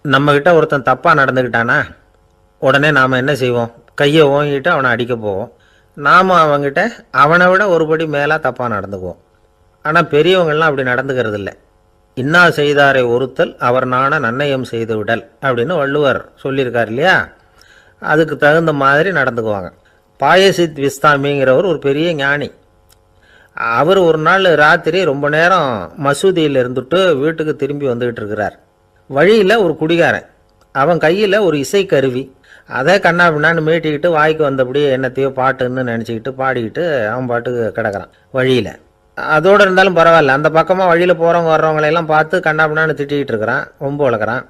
நம்மக்கிட்ட ஒருத்தன் தப்பாக நடந்துக்கிட்டானா உடனே நாம் என்ன செய்வோம்? கையை ஓங்கிட்டு அவனை அடிக்க போவோம். நாம் அவங்ககிட்ட அவனை விட ஒரு படி மேலாக தப்பாக நடந்துக்குவோம். ஆனால் பெரியவங்கள்லாம் அப்படி நடந்துக்கிறது இல்லை. இன்னா செய்தாரை ஒருத்தல் அவர் நாண நன்னயம் செய்து விடல் அப்படின்னு வள்ளுவர் சொல்லியிருக்கார் இல்லையா? அதுக்கு தகுந்த மாதிரி நடந்துக்குவாங்க. பாயசித் விஸ்தாமிங்கிறவர் ஒரு பெரிய ஞானி. அவர் ஒரு நாள் ராத்திரி ரொம்ப நேரம் மசூதியில் இருந்துட்டு வீட்டுக்கு திரும்பி வந்துக்கிட்டு இருக்கிறார். வழியில் ஒரு குடிகாரன், அவன் கையில் ஒரு இசைக்கருவி, அதை கண்ணா பின்னான்னு மீட்டிக்கிட்டு வாய்க்கு வந்தபடியே என்னத்தையோ பாட்டுன்னு நினச்சிக்கிட்டு பாடிக்கிட்டு அவன் பாட்டுக்கு கிடக்கிறான் வழியில். அதோடு இருந்தாலும் பரவாயில்ல, அந்த பக்கமாக வழியில் போகிறவங்க வர்றவங்களையெல்லாம் பார்த்து கண்ணா பின்னான்னு திட்டிக்கிட்டு இருக்கிறான், ரொம்ப வளர்க்குறான்.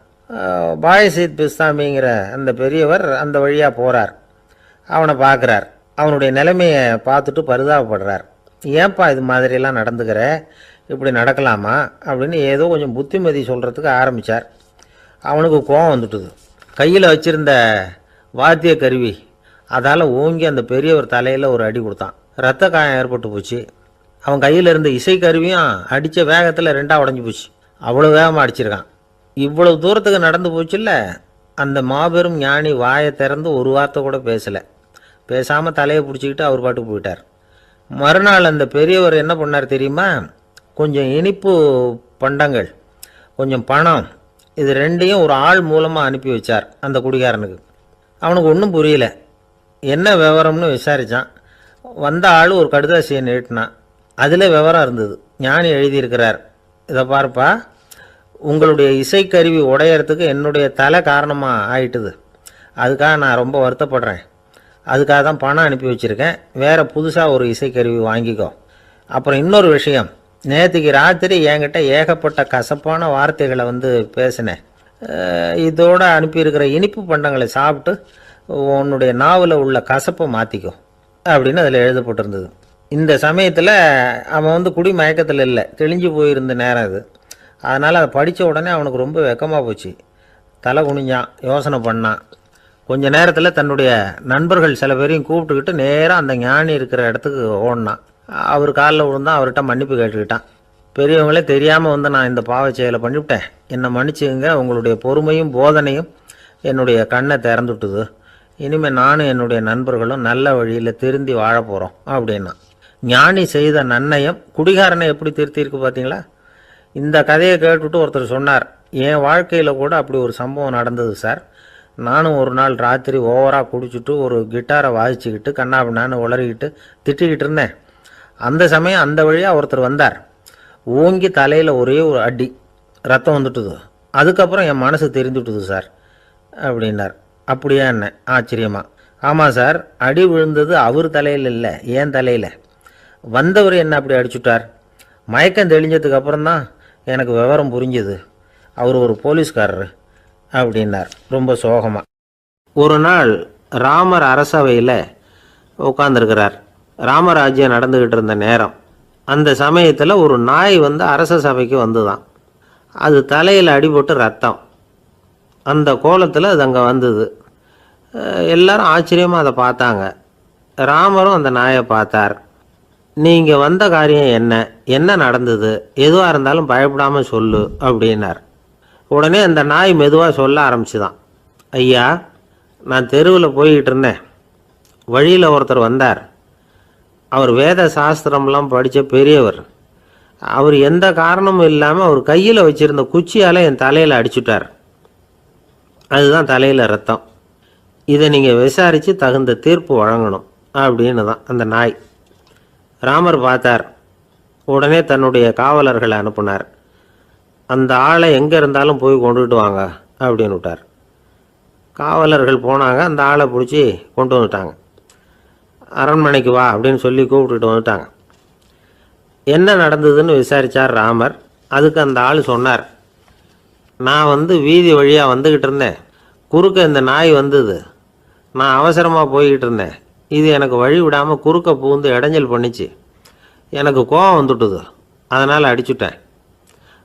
பாயசித் பிஸ்தாமிங்கிற அந்த பெரியவர் அந்த வழியாக போகிறார். அவனை பார்க்குறார். அவனுடைய நிலைமையை பார்த்துட்டு பரிதாபப்படுறார். ஏன்பா இது மாதிரியெல்லாம் நடந்துக்கிற, இப்படி நடக்கலாமா அப்படின்னு ஏதோ கொஞ்சம் புத்திமதி சொல்கிறதுக்கு ஆரம்பித்தார். அவனுக்கு கோபம் வந்துட்டுது. கையில் வச்சுருந்த வாத்திய கருவி அதால் ஓங்கி அந்த பெரியவர் தலையில் ஒரு அடி கொடுத்தான். ரத்த காயம் ஏற்பட்டு போச்சு. அவன் கையில் இருந்த இசைக்கருவியும் அடித்த வேகத்தில் ரெண்டாக உடஞ்சி போச்சு. அவ்வளோ வேகமாக அடிச்சிருக்கான். இவ்வளவு தூரத்துக்கு நடந்து போச்சுல்ல, அந்த மாபெரும் ஞானி வாயை திறந்து ஒரு வார்த்தை கூட பேசலை. பேசாமல் தலையை பிடிச்சிக்கிட்டு அவர் பாட்டுக்கு போயிட்டார். மறுநாள் அந்த பெரியவர் என்ன பண்ணார் தெரியுமா? கொஞ்சம் இனிப்பு பண்டங்கள், கொஞ்சம் பணம், இது ரெண்டையும் ஒரு ஆள் மூலமாக அனுப்பி வச்சார் அந்த குடிகாரனுக்கு. அவனுக்கு ஒன்றும் புரியல. என்ன விவரம்னு விசாரித்தான். வந்த ஆள் ஒரு கடுதாசியை நீட்டினான். அதில் விவரம் இருந்தது. ஞானி எழுதியிருக்கிறார், இதை பார்ப்பா, உங்களுடைய இசைக்கருவி உடையறதுக்கு என்னுடைய தலை காரணமாக ஆயிட்டுது. அதுக்காக நான் ரொம்ப வருத்தப்படுறேன். அதுக்காக தான் பணம் அனுப்பி வச்சுருக்கேன். வேறு புதுசாக ஒரு இசைக்கருவி வாங்கிக்கோ. அப்புறம் இன்னொரு விஷயம், நேற்றுக்கு ராத்திரி என்கிட்ட ஏகப்பட்ட கசப்பான வார்த்தைகளை பேசினேன். இதோடு அனுப்பியிருக்கிற இனிப்பு பண்டங்களை சாப்பிட்டு உன்னுடைய நாவில் உள்ள கசப்பை மாற்றிக்கோ அப்படின்னு அதில் எழுதப்பட்டிருந்தது. இந்த சமயத்தில் அவன் குடி மயக்கத்தில் இல்லை, தெளிஞ்சு போயிருந்த நேரம் இது. அதனால் அதை படித்த உடனே அவனுக்கு ரொம்ப வெக்கமாக போச்சு. தலை குனிஞ்சான், யோசனை பண்ணான். கொஞ்ச நேரத்தில் தன்னுடைய நண்பர்கள் சில பேரையும் கூப்பிட்டுக்கிட்டு நேராக அந்த ஞானி இருக்கிற இடத்துக்கு ஓடினான். அவர் காலில் விழுந்தான், அவர்கிட்ட மன்னிப்பு கேட்டுக்கிட்டான். பெரியவங்களே தெரியாமல் நான் இந்த பாவ செயலை பண்ணிவிட்டேன், என்னை மன்னிச்சுங்க, உங்களுடைய பொறுமையும் போதனையும் என்னுடைய கண்ணை திறந்துட்டுது. இனிமேல் நானும் என்னுடைய நண்பர்களும் நல்ல வழியில் திருந்தி வாழ போகிறோம் அப்படின்னா. ஞானி செய்த நன்னயம் குடிகாரனை எப்படி திருத்தியிருக்கு பார்த்தீங்களா? இந்த கதையை கேட்டுவிட்டு ஒருத்தர் சொன்னார், என் வாழ்க்கையில் கூட அப்படி ஒரு சம்பவம் நடந்தது சார். நானும் ஒரு நாள் ராத்திரி ஓவராக குடிச்சிட்டு ஒரு கிட்டாரை வாசிச்சுக்கிட்டு கண்ணாபின்னான்னு உளறிக்கிட்டு திட்டிக்கிட்டு இருந்தேன். அந்த சமயம் அந்த வழியாக ஒருத்தர் வந்தார். ஓங்கி தலையில் ஒரே ஒரு அடி, ரத்தம் வந்துட்டுது. அதுக்கப்புறம் என் மனசு தெரிந்துவிட்டுது சார் அப்படின்னார். அப்படியா என்ன ஆச்சரியமா? ஆமாம் சார், அடி விழுந்தது அவர் தலையில் இல்லை, ஏன் தலையில். வந்தவர் என்ன அப்படி அடிச்சுட்டார். மயக்கம் தெளிஞ்சதுக்கு அப்புறம்தான் எனக்கு விவரம் புரிஞ்சுது. அவர் ஒரு போலீஸ்காரரு அப்படின்னார் ரொம்ப சோகமாக. ஒரு நாள் ராமர் அரசவையில் உட்காந்துருக்கிறார். ராமராஜ்யம் நடந்துக்கிட்டு இருந்த நேரம். அந்த சமயத்தில் ஒரு நாய் அரச சபைக்கு வந்துதான். அது தலையில் அடிபட்டு ரத்தம். அந்த கோலத்தில் அது அங்கே வந்தது. எல்லாரும் ஆச்சரியமாக அதை பார்த்தாங்க. ராமரும் அந்த நாயை பார்த்தார். நீங்கள் வந்த காரியம் என்ன, என்ன நடந்தது, எதுவாக இருந்தாலும் பயப்படாமல் சொல்லு அப்படின்னார். உடனே அந்த நாய் மெதுவாக சொல்ல ஆரம்பிச்சுதான். ஐயா, நான் தெருவில் போய்கிட்டு இருந்தேன். வழியில் ஒருத்தர் வந்தார். அவர் வேத சாஸ்திரம்லாம் படித்த பெரியவர். அவர் எந்த காரணமும் இல்லாமல் அவர் கையில் வச்சுருந்த குச்சியால் என் தலையில் அடிச்சுட்டார். அதுதான் தலையில் ரத்தம். இதை நீங்கள் விசாரித்து தகுந்த தீர்ப்பு வழங்கணும் அப்படின்னு தான் அந்த நாய். ராமர் பார்த்தார். உடனே தன்னுடைய காவலர்களை அனுப்புனார். அந்த ஆளை எங்கே இருந்தாலும் போய் கொண்டுகிட்டு வாங்க அப்படின்னு விட்டார். காவலர்கள் போனாங்க. அந்த ஆளை பிடிச்சி கொண்டு வந்துட்டாங்க. அரண்மனைக்கு வா அப்படின்னு சொல்லி கூப்பிட்டுட்டு வந்துட்டாங்க. என்ன நடந்ததுன்னு விசாரித்தார் ராமர். அதுக்கு அந்த ஆள் சொன்னார், நான் வீதி வழியாக வந்துக்கிட்டு இருந்தேன். குறுக்க இந்த நாய் வந்தது. நான் அவசரமாக போய்கிட்டு இருந்தேன். இது எனக்கு வழி விடாமல் குறுக்க பூந்து இடைஞ்சல் பண்ணிச்சு. எனக்கு கோபம் வந்துட்டுது. அதனால் அடிச்சுட்டேன்.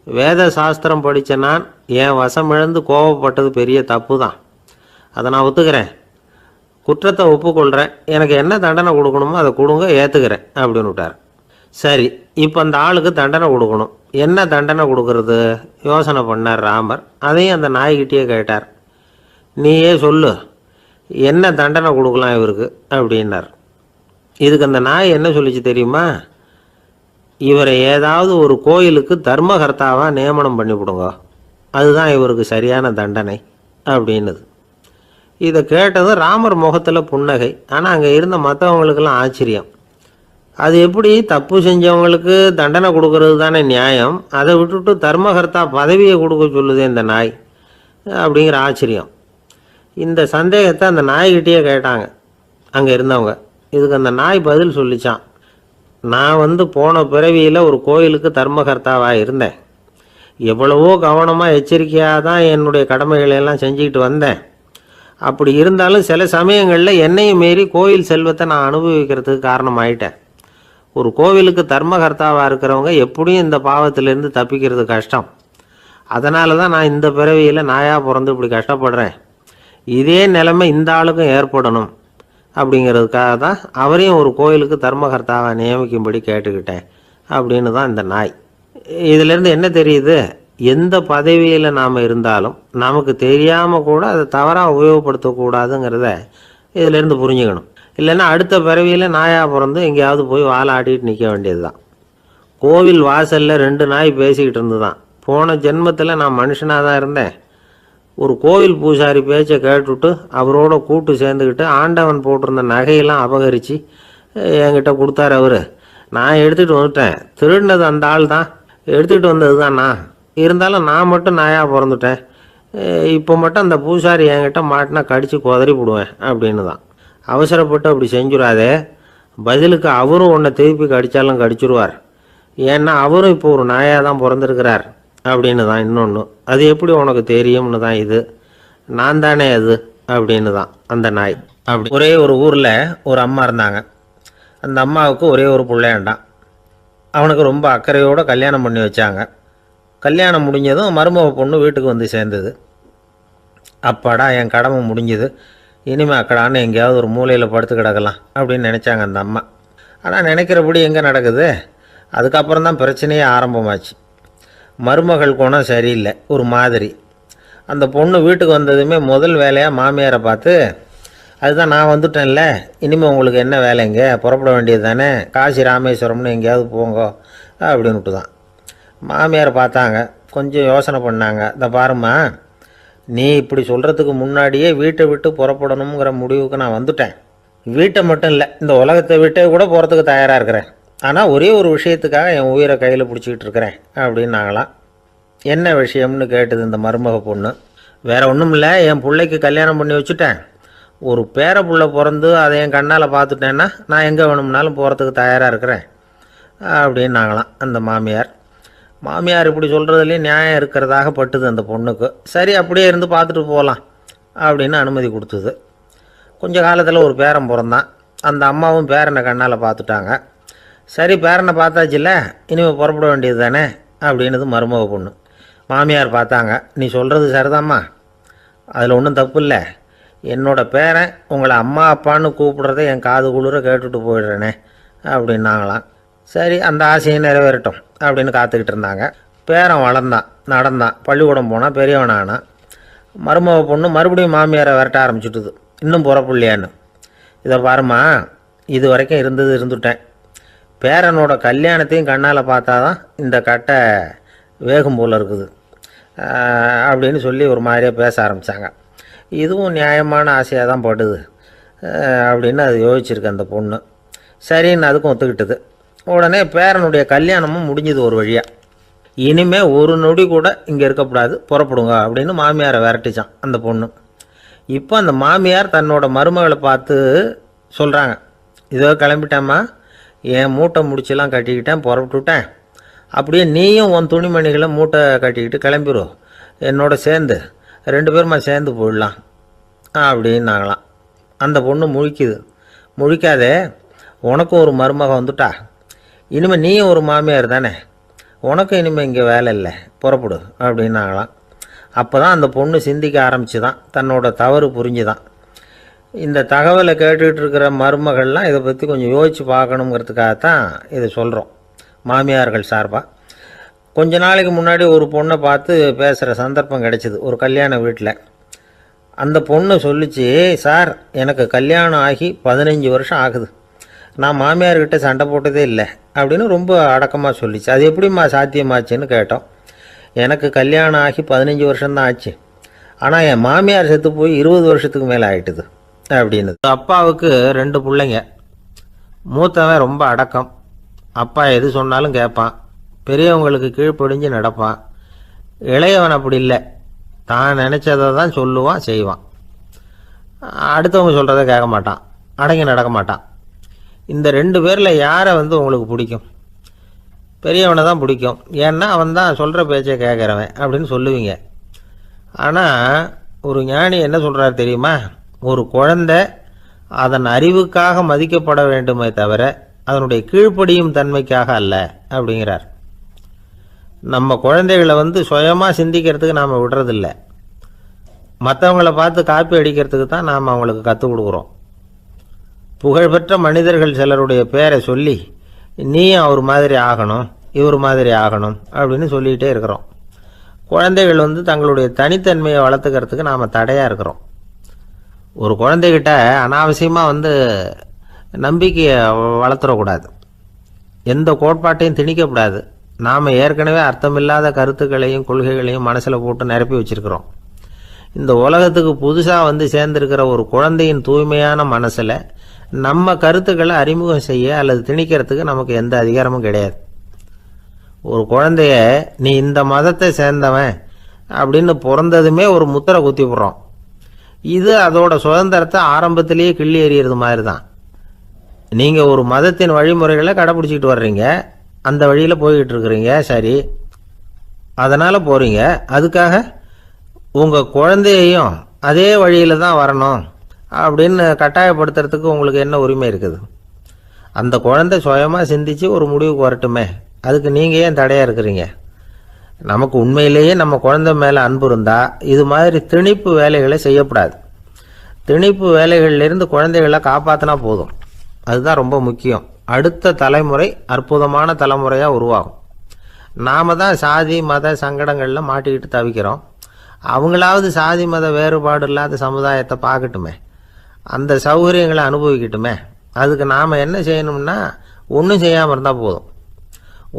வேத சாஸ்திரம் படித்த நான் என் வசம் இழந்து கோபப்பட்டது பெரிய தப்பு தான். அதை நான் ஒத்துக்கிறேன். குற்றத்தை ஒப்புக்கொள்கிறேன். எனக்கு என்ன தண்டனை கொடுக்கணுமோ அதை கொடுங்க, ஏற்றுக்கிறேன் அப்படின்னு விட்டார். சரி, இப்போ அந்த ஆளுக்கு தண்டனை கொடுக்கணும். என்ன தண்டனை கொடுக்கறது யோசனை பண்ணார் ராமர். அதையும் அந்த நாய்கிட்டேயே கேட்டார். நீயே சொல்லு, என்ன தண்டனை கொடுக்கலாம் இவருக்கு அப்படின்னார். இதுக்கு அந்த நாய் என்ன சொல்லிச்சு தெரியுமா? இவரை ஏதாவது ஒரு கோயிலுக்கு தர்மகர்த்தாவாக நியமனம் பண்ணிவிடுங்க, அதுதான் இவருக்கு சரியான தண்டனை அப்படின்னுது. இதை கேட்டதும் ராமர் முகத்தில் புன்னகை. ஆனால் அங்கே இருந்த மற்றவங்களுக்கெல்லாம் ஆச்சரியம். அது எப்படி, தப்பு செஞ்சவங்களுக்கு தண்டனை கொடுக்கறது தானே நியாயம், அதை விட்டுட்டு தர்மகர்த்தா பதவியை கொடுக்க சொல்லுது இந்த நாய் அப்படிங்கிற ஆச்சரியம். இந்த சந்தேகத்தை அந்த நாய்கிட்டேயே கேட்டாங்க அங்கே இருந்தவங்க. இதுக்கு அந்த நாய் பதில் சொல்லிச்சான். நான் போன பிறவியில் ஒரு கோயிலுக்கு தர்மகர்த்தாவாக இருந்தேன். எவ்வளவோ கவனமாக எச்சரிக்கையாக தான் என்னுடைய கடமைகளை எல்லாம் செஞ்சுக்கிட்டு வந்தேன். அப்படி இருந்தாலும் சில சமயங்களில் என்னையும் மீறி கோயில் செல்வத்தை நான் அனுபவிக்கிறதுக்கு காரணமாயிட்டேன். ஒரு கோவிலுக்கு தர்மகர்த்தாவாக இருக்கிறவங்க எப்படியும் இந்த பாவத்திலேருந்து தப்பிக்கிறது கஷ்டம். அதனால தான் நான் இந்த பிறவியில் நாயாக பிறந்து இப்படி கஷ்டப்படுறேன். இதே நிலைமை இந்த ஆளுக்கும் ஏற்படணும் அப்படிங்கிறதுக்காக தான் அவரையும் ஒரு கோயிலுக்கு தர்மகர்த்தாவை நியமிக்கும்படி கேட்டுக்கிட்டேன் அப்படின்னு தான் இந்த நாய். இதிலேருந்து என்ன தெரியுது? எந்த பதவியில் நாம் இருந்தாலும் நமக்கு தெரியாமல் கூட அதை தவறாக உபயோகப்படுத்தக்கூடாதுங்கிறத இதிலேருந்து புரிஞ்சுக்கணும். இல்லைன்னா அடுத்த பிறவியில் நாயாக பிறந்து எங்கேயாவது போய் வாழை ஆட்டிகிட்டு நிற்க வேண்டியது தான். கோவில் வாசலில் 2 நாய் பேசிக்கிட்டு இருந்து தான், போன ஜென்மத்தில் நான் மனுஷனாக தான் இருந்தேன். ஒரு கோவில் பூசாரி பேச்சை கேட்டுவிட்டு அவரோட கூட்டு சேர்ந்துக்கிட்டு ஆண்டவன் போட்டிருந்த நகையெல்லாம் அபகரித்து என்கிட்ட கொடுத்தாரு அவர். நான் எடுத்துகிட்டு வந்துட்டேன். திருடினது அந்த ஆள் தான், எடுத்துக்கிட்டு வந்தது தான் நான். இருந்தாலும் நான் மட்டும் நாயாக பிறந்துட்டேன். இப்போ மட்டும் அந்த பூசாரி என்கிட்ட மாட்டினா கடித்து குதறி போடுவேன் அப்படின்னு தான். அவசரப்பட்டு அப்படி செஞ்சுடாதே, பதிலுக்கு அவரும் உன்னை திருப்பி கடித்தாலும் கடிச்சிருவார். ஏன்னா அவரும் இப்போ ஒரு நாயாக தான் பிறந்திருக்கிறார் அப்படின்னு தான் இன்னொன்று. அது எப்படி உனக்கு தெரியும்னு தான் இது. நான் தானே அது அப்படின்னு தான் அந்த நாய். அப்படி ஒரே ஒரு ஊரில் ஒரு அம்மா இருந்தாங்க. அந்த அம்மாவுக்கு ஒரே ஒரு பிள்ளையாண்டான். அவனுக்கு ரொம்ப அக்கறையோடு கல்யாணம் பண்ணி வச்சாங்க. கல்யாணம் முடிஞ்சதும் மருமக பொண்ணு வீட்டுக்கு வந்து சேர்ந்தது. அப்பாடா என் கடமை முடிஞ்சுது, இனிமேல் அக்கடான்னு எங்கேயாவது ஒரு மூலையில் படுத்து கிடக்கலாம் அப்படின்னு நினச்சாங்க அந்த அம்மா. ஆனால் நினைக்கிறபடி எங்கே நடக்குது? அதுக்கப்புறம் தான் பிரச்சனையே ஆரம்பமாச்சு. மருமகள் குணம் சரியில்லை, ஒரு மாதிரி. அந்த பொண்ணு வீட்டுக்கு வந்ததுமே முதல் வேலையாக மாமியாரை பார்த்து, அதுதான் நான் வந்துட்டேன்ல, இனிமேல் உங்களுக்கு என்ன வேலைங்க, புறப்பட வேண்டியது தானே, காசி ராமேஸ்வரம்னு எங்கேயாவது போங்க அப்படின்னுட்டு தான். மாமியாரை பார்த்தாங்க, கொஞ்சம் யோசனை பண்ணாங்க. இதை பாருமா, நீ இப்படி சொல்கிறதுக்கு முன்னாடியே வீட்டை விட்டு புறப்படணுங்கிற முடிவுக்கு நான் வந்துட்டேன். வீட்டை மட்டும் இல்லை, இந்த உலகத்தை விட்டே கூட போகிறதுக்கு தயாராக இருக்கிறேன். ஆனால் ஒரே ஒரு விஷயத்துக்காக என் உயிரை கையில் பிடிச்சிக்கிட்டு இருக்கிறேன் அப்படின்னாங்களாம். என்ன விஷயம்னு கேட்டது இந்த மருமக பொண்ணு. வேறு ஒன்றும் இல்லை, என் பிள்ளைக்கு கல்யாணம் பண்ணி வச்சுட்டேன். ஒரு பேர புள்ள பிறந்து அதை என் கண்ணால் பார்த்துட்டேன்னா நான் எங்கே வேணும்னாலும் போகிறதுக்கு தயாராக இருக்கிறேன் அப்படின்னாங்களாம் அந்த மாமியார். மாமியார் இப்படி சொல்கிறதுலேயும் நியாயம் இருக்கிறதாக பட்டுது அந்த பொண்ணுக்கு. சரி, அப்படியே இருந்து பார்த்துட்டு போகலாம் அப்படின்னு அனுமதி கொடுத்தது. கொஞ்ச காலத்தில் ஒரு பேரன் பிறந்தான். அந்த அம்மாவும் பேரனை கண்ணால் பார்த்துட்டாங்க. சரி, பேரனை பார்த்தாச்சுல்ல, இனிமேல் புறப்பட வேண்டியது தானே அப்படின்னது மருமக பொண்ணு. மாமியார் பார்த்தாங்க, நீ சொல்கிறது சரிதாம்மா, அதில் ஒன்றும் தப்பு இல்லை. என்னோடய பேரன் உங்களை அம்மா அப்பான்னு கூப்பிடுறத என் காது குளிர கேட்டுட்டு போயிடுறேனே அப்படின்னாங்களாம். சரி, அந்த ஆசையை நிறைவேறட்டும் அப்படின்னு காத்துக்கிட்டு இருந்தாங்க. பேரன் வளர்ந்தான், நடந்தான், பள்ளிக்கூடம் போனால் பெரியவனானா. மருமக பொண்ணு மறுபடியும் மாமியாரை விரட்ட ஆரம்பிச்சுட்டுது, இன்னும் புறப்புள்ளையான்னு. இதை பாருமா, இது வரைக்கும் இருந்துட்டேன். பேரனோட கல்யாணத்தையும் கண்ணால் பார்த்தா தான் இந்த கட்டை வேகும் போல் இருக்குது அப்படின்னு சொல்லி ஒரு மாதிரியாக பேச ஆரம்பித்தாங்க. இதுவும் நியாயமான ஆசையாக தான் படுது அப்படின்னு அது யோசிச்சிருக்கு அந்த பொண்ணு. சரின்னு அதுக்கும் ஒத்துக்கிட்டது. உடனே பேரனுடைய கல்யாணமும் முடிஞ்சது ஒரு வழியாக. இனிமேல் ஒரு நொடி கூட இங்கே இருக்கக்கூடாது, புறப்படுங்க அப்படின்னு மாமியாரை விரட்டிச்சான் அந்த பொண்ணு. இப்போ அந்த மாமியார் தன்னோட மருமகளை பார்த்து சொல்கிறாங்க, இதோ கிளம்பிட்டேம்மா, என் மூட்டை முடிச்செல்லாம் கட்டிக்கிட்டேன், புறப்பட்டுவிட்டேன். அப்படியே நீயும் உன் துணிமணிகளை மூட்டை கட்டிக்கிட்டு கிளம்பிடும், என்னோட சேர்ந்து 2 பேருமா சேர்ந்து போயிடலாம் அப்படின்னாங்களாம். அந்த பொண்ணு முழிக்குது. முழிக்காதே, உனக்கும் ஒரு மருமக வந்துட்டா, இனிமேல் நீயும் ஒரு மாமியார் தானே, உனக்கும் இனிமேல் இங்கே வேலை இல்லை, புறப்படு அப்படின்னாங்களாம். அப்போ தான் அந்த பொண்ணு சிந்திக்க ஆரம்பிச்சு தான், தன்னோட தவறு புரிஞ்சுதான். இந்த தகவலை கேட்டுக்கிட்டு இருக்கிற மருமகள்லாம் இதை பற்றி கொஞ்சம் யோசித்து பார்க்கணுங்கிறதுக்காகத்தான் இதை சொல்கிறோம் மாமியார்கள் சார்பாக. கொஞ்ச நாளைக்கு முன்னாடி ஒரு பொண்ணை பார்த்து பேசுகிற சந்தர்ப்பம் கிடைச்சிது ஒரு கல்யாண வீட்டில். அந்த பொண்ணு சொல்லிச்சு, சார் எனக்கு கல்யாணம் ஆகி 15 வருஷம் ஆகுது, நான் மாமியார்கிட்ட சண்டை போட்டதே இல்லை அப்படின்னு ரொம்ப அடக்கமாக சொல்லிச்சு. அது எப்படிம்மா சாத்தியமாச்சுன்னு கேட்டோம். எனக்கு கல்யாணம் ஆகி 15 வருஷம்தான் ஆச்சு, ஆனால் என் மாமியார் செத்து போய் 20 வருஷத்துக்கு மேலே ஆயிட்டுது அப்படின்னு. அப்பாவுக்கு 2 பிள்ளைங்க. மூத்தவன் ரொம்ப அடக்கம், அப்பா எது சொன்னாலும் கேட்பான், பெரியவங்களுக்கு கீழ்ப்படிஞ்சு நடப்பான். இளையவன் அப்படி இல்லை, தான் நினச்சதை தான் சொல்லுவான் செய்வான், அடுத்தவங்க சொல்கிறத கேட்க மாட்டான், அடங்கி நடக்க மாட்டான். இந்த 2 பேரில் யாரை உங்களுக்கு பிடிக்கும்? பெரியவனை தான் பிடிக்கும், ஏன்னா அவன் தான் சொல்கிற பேச்சை கேட்குறவன் அப்படின்னு சொல்லுவீங்க. ஆனால் ஒரு ஞானி என்ன சொல்கிறார் தெரியுமா? ஒரு குழந்தை அதன் அறிவுக்காக மதிக்கப்பட வேண்டுமே தவிர அதனுடைய கீழ்ப்படியும் தன்மைக்காக அல்ல அப்படிங்கிறார். நம்ம குழந்தைகளை சுயமாக சிந்திக்கிறதுக்கு நாம் விடுறதில்ல, மற்றவங்கள பார்த்து காப்பி அடிக்கிறதுக்கு தான் நாம் அவங்களுக்கு கற்றுக் கொடுக்குறோம். புகழ்பெற்ற மனிதர்கள் சிலருடைய பேரை சொல்லி நீயும் அவர் மாதிரி ஆகணும், இவர் மாதிரி ஆகணும் அப்படின்னு சொல்லிகிட்டே இருக்கிறோம். குழந்தைகள் தங்களுடைய தனித்தன்மையை வளர்த்துக்கிறதுக்கு நாம் தடையாக இருக்கிறோம். ஒரு குழந்தைகிட்ட அனாவசியமாக நம்பிக்கையை வளர்த்துடக்கூடாது, எந்த கோட்பாட்டையும் திணிக்கக்கூடாது. நாம் ஏற்கனவே அர்த்தமில்லாத கருத்துக்களையும் கொள்கைகளையும் மனசில் போட்டு நிரப்பி வச்சுருக்கிறோம். இந்த உலகத்துக்கு புதுசாக சேர்ந்திருக்கிற ஒரு குழந்தையின் தூய்மையான மனசில் நம்ம கருத்துக்களை அறிமுகம் செய்ய அல்லது திணிக்கிறதுக்கு நமக்கு எந்த அதிகாரமும் கிடையாது. ஒரு குழந்தைய நீ இந்த மதத்தை சேர்ந்தவன் அப்படின்னு பிறந்ததுமே ஒரு முத்திரை குத்தி விடுறோம். இது அதோட சுதந்திரத்தை ஆரம்பத்திலேயே கிள்ளி எறிகிறது மாதிரி தான். நீங்கள் ஒரு மதத்தின் வழிமுறைகளை கடைப்பிடிச்சிக்கிட்டு வர்றீங்க, அந்த வழியில் போய்கிட்டு இருக்கிறீங்க, சரி, அதனால் போகிறீங்க. அதுக்காக உங்கள் குழந்தையையும் அதே வழியில் தான் வரணும் அப்படின்னு கட்டாயப்படுத்துறதுக்கு உங்களுக்கு என்ன உரிமை இருக்குது? அந்த குழந்தை சுயமாக சிந்தித்து ஒரு முடிவுக்கு வரட்டுமே, அதுக்கு நீங்கள் ஏன் தடையாக இருக்கிறீங்க? நமக்கு உண்மையிலேயே நம்ம குழந்தை மேலே அன்பு இருந்தால் இது மாதிரி திணிப்பு வேலைகளை செய்யக்கூடாது. திணிப்பு வேலைகளிலிருந்து குழந்தைகளை காப்பாற்றினா போதும், அதுதான் ரொம்ப முக்கியம். அடுத்த தலைமுறை அற்புதமான தலைமுறையாக உருவாகும். நாம் தான் சாதி மத சங்கடங்களில் மாட்டிக்கிட்டு தவிக்கிறோம். அவங்களாவது சாதி மத வேறுபாடு இல்லாத சமுதாயத்தை பார்க்கட்டுமே, அந்த சௌகரியங்களை அனுபவிக்கட்டுமே. அதுக்கு நாம் என்ன செய்யணும்னா ஒன்றும் செய்யாமல் இருந்தால் போதும்.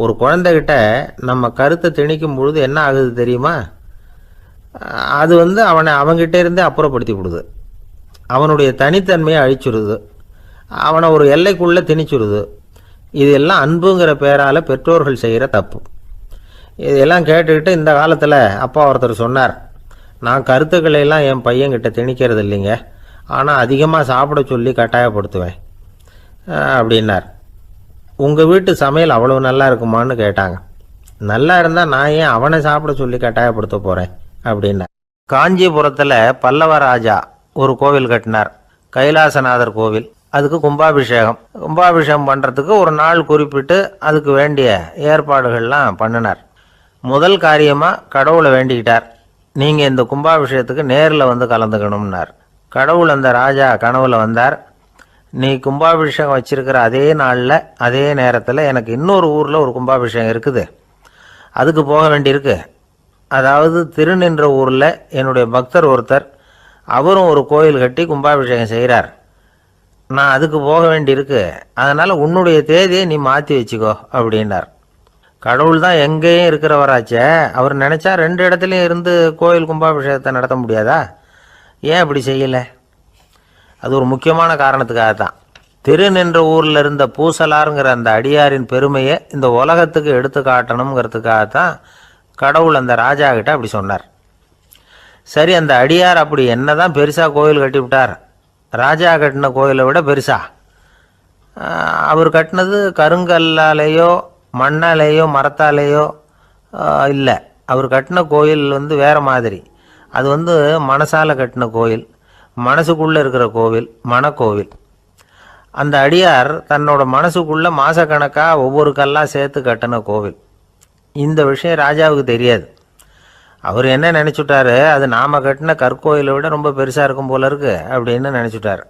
ஒரு குழந்தைகிட்ட நம்ம கருத்தை திணிக்கும் பொழுது என்ன ஆகுது தெரியுமா? அது அவனை அவங்ககிட்ட இருந்தே அப்புறப்படுத்தி விடுது, அவனுடைய தனித்தன்மையை அழிச்சுடுது, அவனை ஒரு எல்லைக்குள்ளே திணிச்சுடுது. இதெல்லாம் அன்புங்கிற பேரால் பெற்றோர்கள் செய்கிற தப்பு. இதெல்லாம் கேட்டுக்கிட்டு இந்த காலத்தில் அப்பா ஒருத்தர் சொன்னார், நான் கருத்துக்களை எல்லாம் என் பையன்கிட்ட திணிக்கிறது இல்லைங்க, ஆனால் அதிகமாக சாப்பிட சொல்லி கட்டாயப்படுத்துவேன் அப்படின்னார். உங்கள் வீட்டு சமையல் அவ்வளோ நல்லா இருக்குமான்னு கேட்டாங்க. நல்லா இருந்தால் நான் ஏன் அவனை சாப்பிட சொல்லி கட்டாயப்படுத்த போகிறேன் அப்படின்னார். காஞ்சிபுரத்தில் பல்லவ ராஜா ஒரு கோவில் கட்டினார், கைலாசநாதர் கோவில். அதுக்கு கும்பாபிஷேகம் பண்ணுறதுக்கு ஒரு நாள் குறிப்பிட்டு அதுக்கு வேண்டிய ஏற்பாடுகள்லாம் பண்ணினார். முதல் காரியமாக கடவுளை வேண்டிக்கிட்டார், நீங்கள் இந்த கும்பாபிஷேகத்துக்கு நேரில் கலந்துக்கணும்னார். கடவுள் அந்த ராஜா கனவுல வந்தார், நீ கும்பாபிஷேகம் வச்சிருக்கிற அதே நாளில் அதே நேரத்தில் எனக்கு இன்னொரு ஊரில் ஒரு கும்பாபிஷேகம் இருக்குது, அதுக்கு போக வேண்டியிருக்கு. அதாவது திருநின்ற ஊரில் என்னுடைய பக்தர் ஒருத்தர், அவரும் ஒரு கோயில் கட்டி கும்பாபிஷேகம் செய்கிறார், நான் அதுக்கு போக வேண்டியிருக்கு, அதனால் உன்னுடைய தேதியை நீ மாற்றி வச்சுக்கோ அப்படின்னார். கடவுள் தான் எங்கேயும் இருக்கிறவராச்சே, அவர் நினச்சா 2 இடத்துலையும் இருந்து கோயில் கும்பாபிஷேகத்தை நடத்த முடியாதா? ஏன் அப்படி செய்யலை? அது ஒரு முக்கியமான காரணத்துக்காகத்தான். திருநின்ற ஊரில் இருந்த பூசலாருங்கிற அந்த அடியாரின் பெருமையை இந்த உலகத்துக்கு எடுத்து காட்டணுங்கிறதுக்காகத்தான் கடவுள் அந்த ராஜா கிட்ட அப்படி சொன்னார். சரி, அந்த அடியார் அப்படி என்னதான் பெருசாக கோயில் கட்டிவிட்டார்? ராஜா கட்டின கோயிலை விட பெருசா? அவர் கட்டினது கருங்கல்லாலேயோ மண்ணாலேயோ மரத்தாலேயோ இல்லை. அவர் கட்டின கோயில் வேறு மாதிரி. அது மனசால் கட்டின கோயில், மனசுக்குள்ளே இருக்கிற கோவில், மனக்கோவில். அந்த அடியார் தன்னோட மனசுக்குள்ளே மாதக்கணக்காக ஒவ்வொரு கல்லாக சேர்த்து கட்டின கோவில். இந்த விஷயம் ராஜாவுக்கு தெரியாது. அவர் என்ன நினச்சிட்டாரு, அது நாம் கட்டின கற்கோயிலை விட ரொம்ப பெருசாக இருக்கும் போல இருக்கு அப்படின்னு நினச்சிட்டார்.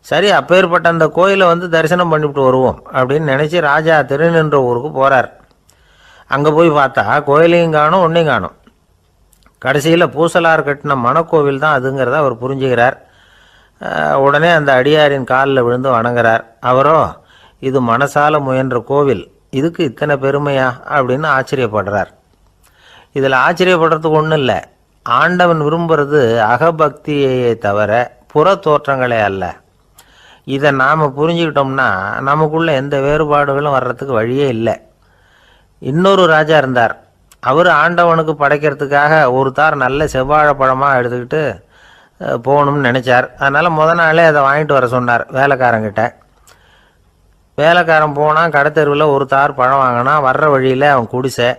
சரி, அப்பேற்பட்ட அந்த கோயிலை தரிசனம் பண்ணிவிட்டு வருவோம் அப்படின்னு நினச்சி ராஜா திருநின்ற ஊருக்கு போகிறார். அங்கே போய் பார்த்தா கோயிலையும் காணும், ஒன்றையும் காணும். கடைசியில் பூசலார் கட்டின மணக்கோவில் தான் அதுங்கிறத அவர் புரிஞ்சுக்கிறார். உடனே அந்த அடியாரின் காலில் விழுந்து வணங்குறார். அவரோ, இது மனசால முயன்ற கோவில், இதுக்கு இத்தனை பெருமையா அப்படின்னு ஆச்சரியப்படுறார். இதில் ஆச்சரியப்படுறதுக்கு ஒன்றும் இல்லை. ஆண்டவன் விரும்புகிறது அகபக்தியை தவிர புற தோற்றங்களே அல்ல. இதை நாம் புரிஞ்சுக்கிட்டோம்னா நமக்குள்ள எந்த வேறுபாடுகளும் வர்றதுக்கு வழியே இல்லை. இன்னொரு ராஜா இருந்தார். அவர் ஆண்டவனுக்கு படைக்கிறதுக்காக ஒரு தார் நல்ல செவ்வாழைப்பழமாக எடுத்துக்கிட்டு போகணும்னு நினச்சார். அதனால் நாளே அதை வாங்கிட்டு வர சொன்னார் வேலைக்காரங்கிட்ட. வேலைக்காரன் போனால் கடத்தெருவில் ஒரு தார் பழம் வாங்கினா. வர்ற வழியில் அவன் குடிசை.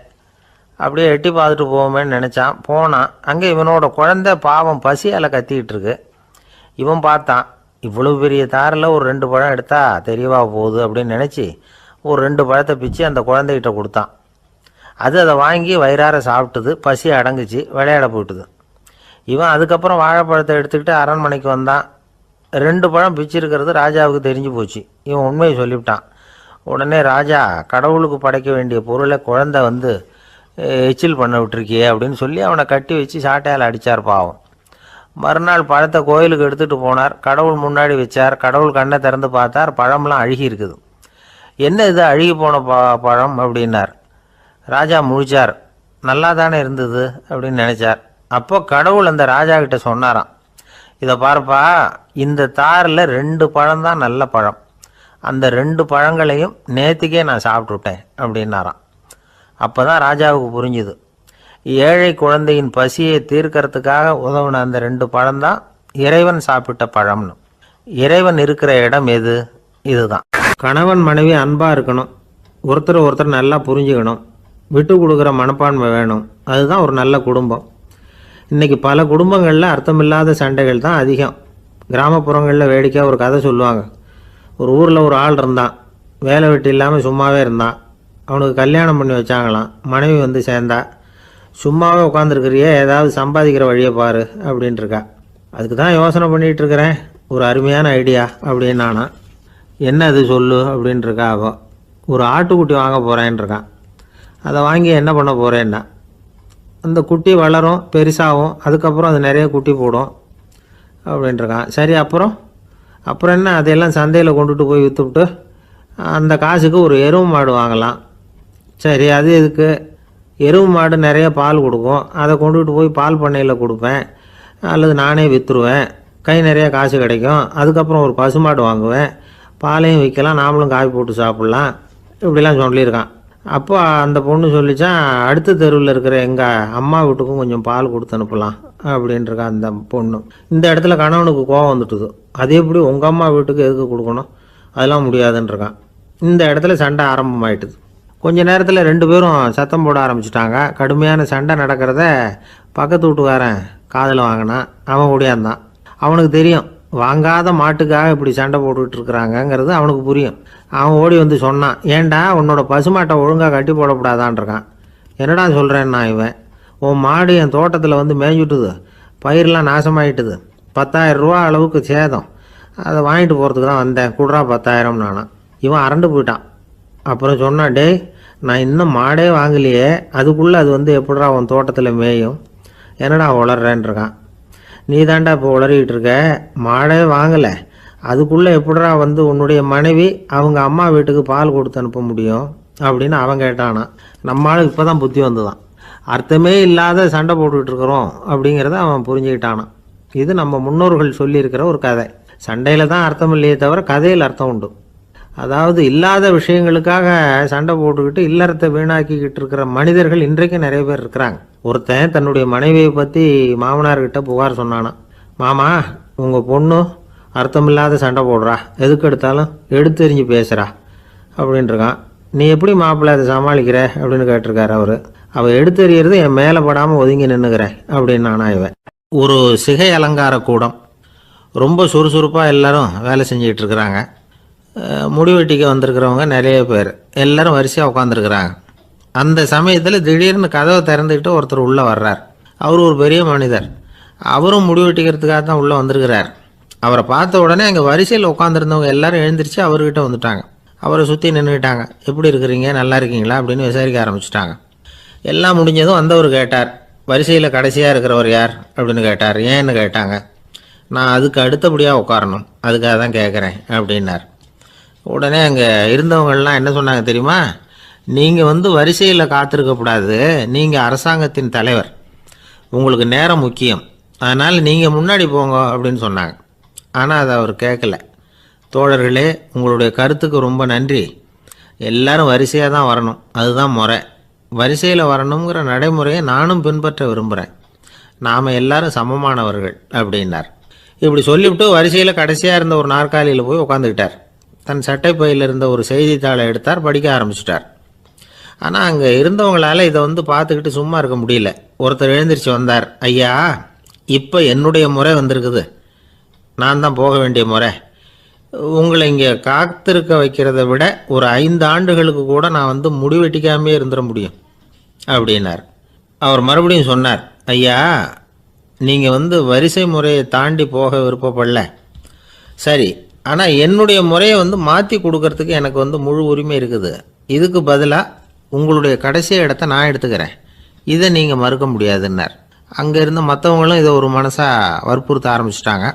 அப்படியே எட்டி பார்த்துட்டு போவோமேன்னு நினச்சான். போனான். அங்கே இவனோட குழந்தை பாவம் பசியால் கத்திக்கிட்டு இருக்கு. இவன் பார்த்தான், இவ்வளோ பெரிய தாரில் ஒரு 2 பழம் எடுத்தா தெரியவா போகுது அப்படின்னு நினச்சி ஒரு 2 பழத்தை பிச்சு அந்த குழந்தைகிட்ட கொடுத்தான். அதை வாங்கி வயிறார சாப்பிட்டுது. பசி அடங்குச்சு, விளையாட போயிட்டுது. இவன் அதுக்கப்புறம் வாழைப்பழத்தை எடுத்துக்கிட்டு அரண்மனைக்கு வந்தான். 2 பழம் பிச்சிருக்கிறது ராஜாவுக்கு தெரிஞ்சு போச்சு. இவன் உண்மையை சொல்லிவிட்டான். உடனே ராஜா, கடவுளுக்கு படைக்க வேண்டிய பொருளை குழந்தை வந்து எச்சில் பண்ண விட்டுருக்கியே அப்படின்னு சொல்லி அவனை கட்டி வச்சு சாட்டையால் அடித்தார். பாவம். மறுநாள் பழத்தை கோயிலுக்கு எடுத்துகிட்டு போனார். கடவுள் முன்னாடி வச்சார். கடவுள் கண்ணை திறந்து பார்த்தார். பழம்லாம் அழுகி இருக்குது. என்ன இது அழுகி போன பழம் அப்படின்னார். ராஜா முழிச்சார். நல்லா தானே இருந்தது அப்படின்னு நினச்சார். அப்போ கடவுள் அந்த ராஜா கிட்ட சொன்னாராம், இதை பார்ப்பா, இந்த தாரில் 2 பழம் தான் நல்ல பழம். அந்த 2 பழங்களையும் நேற்றுக்கே நான் சாப்பிட்டுட்டேன் அப்படின்னாராம். அப்போ தான் ராஜாவுக்கு புரிஞ்சுது, ஏழை குழந்தையின் பசியை தீர்க்கறதுக்காக உதவுன அந்த 2 பழம்தான் இறைவன் சாப்பிட்ட பழம்னு. இறைவன் இருக்கிற இடம் எது? இதுதான். கணவன் மனைவி அன்பாக இருக்கணும், ஒருத்தர் ஒருத்தர் நல்லா புரிஞ்சுக்கணும், விட்டு கொடுக்குற மனப்பான்மை வேணும். அதுதான் ஒரு நல்ல குடும்பம். இன்றைக்கி பல குடும்பங்களில் அர்த்தமில்லாத சண்டைகள் தான் அதிகம். கிராமப்புறங்களில் வேடிக்கையாக ஒரு கதை சொல்லுவாங்க. ஒரு ஊரில் ஒரு ஆள் இருந்தான். வேலை வெட்டி இல்லாமல் சும்மாவே இருந்தான். அவனுக்கு கல்யாணம் பண்ணி வச்சாங்களாம். மனைவி வந்து சேர்ந்தா. சும்மாவே உட்காந்துருக்கிறியே, ஏதாவது சம்பாதிக்கிற வழியை பாரு அப்படின்ட்டுருக்கா. அதுக்கு தான் யோசனை பண்ணிகிட்டு இருக்கிறேன், ஒரு அருமையான ஐடியா அப்படின்னு நானா. என்ன அது சொல்லு அப்படின்ட்டுருக்கா. அவள் ஒரு ஆட்டுக்குட்டி வாங்க போகிறேன்ருக்கான். அதை வாங்கி என்ன பண்ண போகிறேன்னா, அந்த குட்டி வளரும், பெருசாகும், அதுக்கப்புறம் அது நிறைய குட்டி போடும் அப்படின்ட்டுருக்கான். சரி, அப்புறம் என்ன, அதையெல்லாம் சந்தையில் கொண்டுட்டு போய் விற்றுவிட்டு அந்த காசுக்கு ஒரு எருவு மாடு வாங்கலாம். சரி, அது எதுக்கு? எருவு மாடு நிறைய பால் கொடுக்கும், அதை கொண்டுகிட்டு போய் பால் பண்ணையில் கொடுப்பேன், அல்லது நானே விற்றுருவேன், கை நிறைய காசு கிடைக்கும். அதுக்கப்புறம் ஒரு பசுமாடு வாங்குவேன், பாலையும் விற்கலாம், நாமளும் காய் போட்டு சாப்பிட்லாம், இப்படிலாம் சொல்லியிருக்கான். அப்போ அந்த பொண்ணு சொல்லிச்சான், அடுத்த தெருவில் இருக்கிற எங்கள் அம்மா வீட்டுக்கும் கொஞ்சம் பால் கொடுத்து அனுப்பலாம் அப்படின்ட்டுருக்கான் அந்த பொண்ணு. இந்த இடத்துல கணவனுக்கு கோவம் வந்துட்டுது. அது எப்படி உங்கள் அம்மா வீட்டுக்கு எதுக்கு கொடுக்கணும், அதெல்லாம் முடியாதுன்றிருக்கான். இந்த இடத்துல சண்டை ஆரம்பமாயிட்டுது. கொஞ்ச நேரத்தில் 2 பேரும் சத்தம் போட ஆரம்பிச்சிட்டாங்க. கடுமையான சண்டை நடக்கிறத பக்கத்து வீட்டுக்காரன் காதில் வாங்கினான். அவன் ஓடியாந்தான். அவனுக்கு தெரியும், வாங்காத மாட்டுக்காக இப்படி சண்டை போட்டுக்கிட்டு இருக்கிறாங்கங்கிறது அவனுக்கு புரியும். அவன் ஓடி வந்து சொன்னான், ஏண்டா உன்னோட பசுமாட்டை ஒழுங்காக கட்டி போடக்கூடாதான்ருக்கான். என்னடா சொல்கிறேன்னா, இவன் உன் மாடு என் தோட்டத்தில் வந்து மேய்ஞ்சுட்டுது, பயிரெலாம் நாசமாயிட்டுது, 10,000 ரூபா அளவுக்கு சேதம், அதை வாங்கிட்டு போகிறதுக்கு தான் வந்தேன், குடுறா 10,000 நானா. இவன் அரண்டு போயிட்டான். அப்புறம் சொன்னான், டேய், நான் இன்னும் மாடே வாங்கலையே, அதுக்குள்ளே அது வந்து எப்படிடா உன் தோட்டத்தில் மேயும், என்னடா உளறேன்ருக்கான். நீ தாண்டா இப்போ உளறிக்கிட்டு இருக்க, மாடே வாங்கலை, அதுக்குள்ளே எப்படிடா வந்து உன்னுடைய மனைவி அவங்க அம்மா வீட்டுக்கு பால் கொடுத்து அனுப்ப முடியும் அப்படின்னு அவன் கேட்டானா. நம்மளுக்கு இப்போ தான் புத்தி வந்துதான். அர்த்தமே இல்லாத சண்டை போட்டுக்கிட்டு இருக்கிறோம் அப்படிங்கிறத அவன் புரிஞ்சுக்கிட்டானான். இது நம்ம முன்னோர்கள் சொல்லியிருக்கிற ஒரு கதை. சண்டையில் தான் அர்த்தம் இல்லையே தவிர கதையில் அர்த்தம் உண்டு. அதாவது இல்லாத விஷயங்களுக்காக சண்டை போட்டுக்கிட்டு இல்லறத்தை வீணாக்கிக்கிட்டு இருக்கிற மனிதர்கள் இன்றைக்கு நிறைய பேர் இருக்கிறாங்க. ஒருத்தன் தன்னுடைய மனைவியை பற்றி மாமனார்கிட்ட புகார் சொன்னானா, மாமா, உங்கள் பொண்ணு அர்த்தமில்லாத சண்டை போடுறா, எதுக்கு எடுத்தாலும் எடுத்தெறிஞ்சு பேசுகிறா அப்படின்ட்டுருக்கான். நீ எப்படி மாப்பிள்ளை அதை சமாளிக்கிற அப்படின்னு கேட்டிருக்காரு அவர். அவள் எடுத்தெறிகிறது என் மேலே படாமல் ஒதுங்கி நின்றுக்கிறேன் அப்படின்னு நானா. இவன் ஒரு சிகை அலங்கார கூடம். ரொம்ப சுறுசுறுப்பாக எல்லோரும் வேலை செஞ்சிகிட்டு இருக்கிறாங்க. முடிவெட்டிக்க வந்திருக்கிறவங்க நிறைய பேர், எல்லோரும் வரிசையாக உட்காந்துருக்குறாங்க. அந்த சமயத்தில் திடீர்னு கதவை திறந்துக்கிட்டு ஒருத்தர் உள்ளே வர்றார். அவர் ஒரு பெரிய மனிதர். அவரும் முடிவெட்டிக்கிறதுக்காக தான் உள்ளே வந்திருக்கிறார். அவரை பார்த்த உடனே அங்கே வரிசையில் உட்காந்துருந்தவங்க எல்லாரும் எழுந்திரிச்சு அவர்கிட்ட வந்துட்டாங்க. அவரை சுற்றி நின்றுக்கிட்டாங்க. எப்படி இருக்கிறீங்க, நல்லா இருக்கீங்களா அப்படின்னு விசாரிக்க ஆரம்பிச்சிட்டாங்க. எல்லாம் முடிஞ்சதும் வந்தவர் கேட்டார், வரிசையில் கடைசியாக இருக்கிறவர் யார் அப்படின்னு கேட்டார். ஏன்னு கேட்டாங்க. நான் அதுக்கு அடுத்தபடியாக உட்காரணும், அதுக்காக தான் கேட்குறேன் அப்படின்னார். உடனே அங்கே இருந்தவங்கள்லாம் என்ன சொன்னாங்க தெரியுமா? நீங்கள் வரிசையில் காத்திருக்கக்கூடாது, நீங்கள் அரசாங்கத்தின் தலைவர், உங்களுக்கு நேரம் முக்கியம், அதனால் நீங்கள் முன்னாடி போங்க அப்படின்னு சொன்னாங்க. ஆனால் அதை அவர் கேட்கல. தோழர்களே, உங்களுடைய கருத்துக்கு ரொம்ப நன்றி. எல்லாரும் வரிசையாக தான் வரணும், அதுதான் முறை. வரிசையில் வரணுங்கிற நடைமுறையை நானும் பின்பற்ற விரும்புகிறேன். நாம் எல்லாரும் சமமானவர்கள் அப்படின்னார். இப்படி சொல்லிவிட்டு வரிசையில் கடைசியாக இருந்த ஒரு நாற்காலியில் போய் உட்காந்துக்கிட்டார். தன் சட்டைப்பையில் இருந்த ஒரு செய்தித்தாளை எடுத்தார், படிக்க ஆரம்பிச்சிட்டார். ஆனால் அங்கே இருந்தவங்களால் இதை பார்த்துக்கிட்டு சும்மா இருக்க முடியல. ஒருத்தர் எழுந்திரிச்சு வந்தார். ஐயா, இப்போ என்னுடைய முறை வந்திருக்குது, நான் தான் போக வேண்டிய முறை. உங்களை இங்கே காத்திருக்க வைக்கிறத விட ஒரு 5 ஆண்டுகளுக்கு கூட நான் முடிவெட்டிக்காமே இருந்துட முடியும் அப்படின்னார். அவர் மறுபடியும் சொன்னார், ஐயா, நீங்கள் வரிசை முறையை தாண்டி போக விருப்பப்படல, சரி, ஆனால் என்னுடைய முறையை மாற்றி கொடுக்கறதுக்கு எனக்கு முழு உரிமை இருக்குது. இதுக்கு பதிலாக உங்களுடைய கடைசி இடத்த நான் எடுத்துக்கிறேன், இதை நீங்கள் மறுக்க முடியாதுன்னார். அங்கே இருந்த மற்றவங்களும் இதை ஒரு மனசாக வற்புறுத்த ஆரம்பிச்சிட்டாங்க.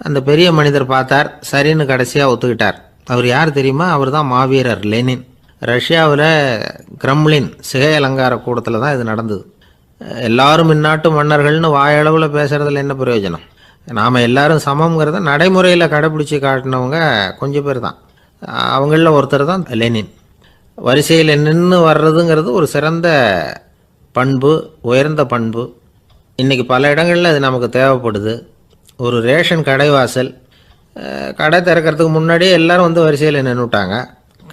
அந்த பெரிய மனிதர் பார்த்தார், சரின்னு கடைசியாக ஒத்துக்கிட்டார். அவர் யார் தெரியுமா? அவர் தான் மாவீரர் லெனின். ரஷ்யாவில் கிரெம்ளின் சிகை அலங்கார கூடத்தில் தான் இது நடந்தது. எல்லாரும் இந்நாட்டு மன்னர்கள்னு வாயளவில் பேசுகிறதுல என்ன பிரயோஜனம்? நாம் எல்லாரும் சமங்கிறத நடைமுறையில் கடைப்பிடிச்சி காட்டினவங்க கொஞ்சம் பேர் தான். அவங்களில் ஒருத்தர் தான் லெனின். வரிசையில் நின்று வர்றதுங்கிறது ஒரு சிறந்த பண்பு, உயர்ந்த பண்பு. இன்றைக்கி பல இடங்களில் அது நமக்கு தேவைப்படுது. ஒரு ரேஷன் கடைவாசல், கடை திறக்கிறதுக்கு முன்னாடியே எல்லோரும் வரிசையில் நின்றுட்டாங்க.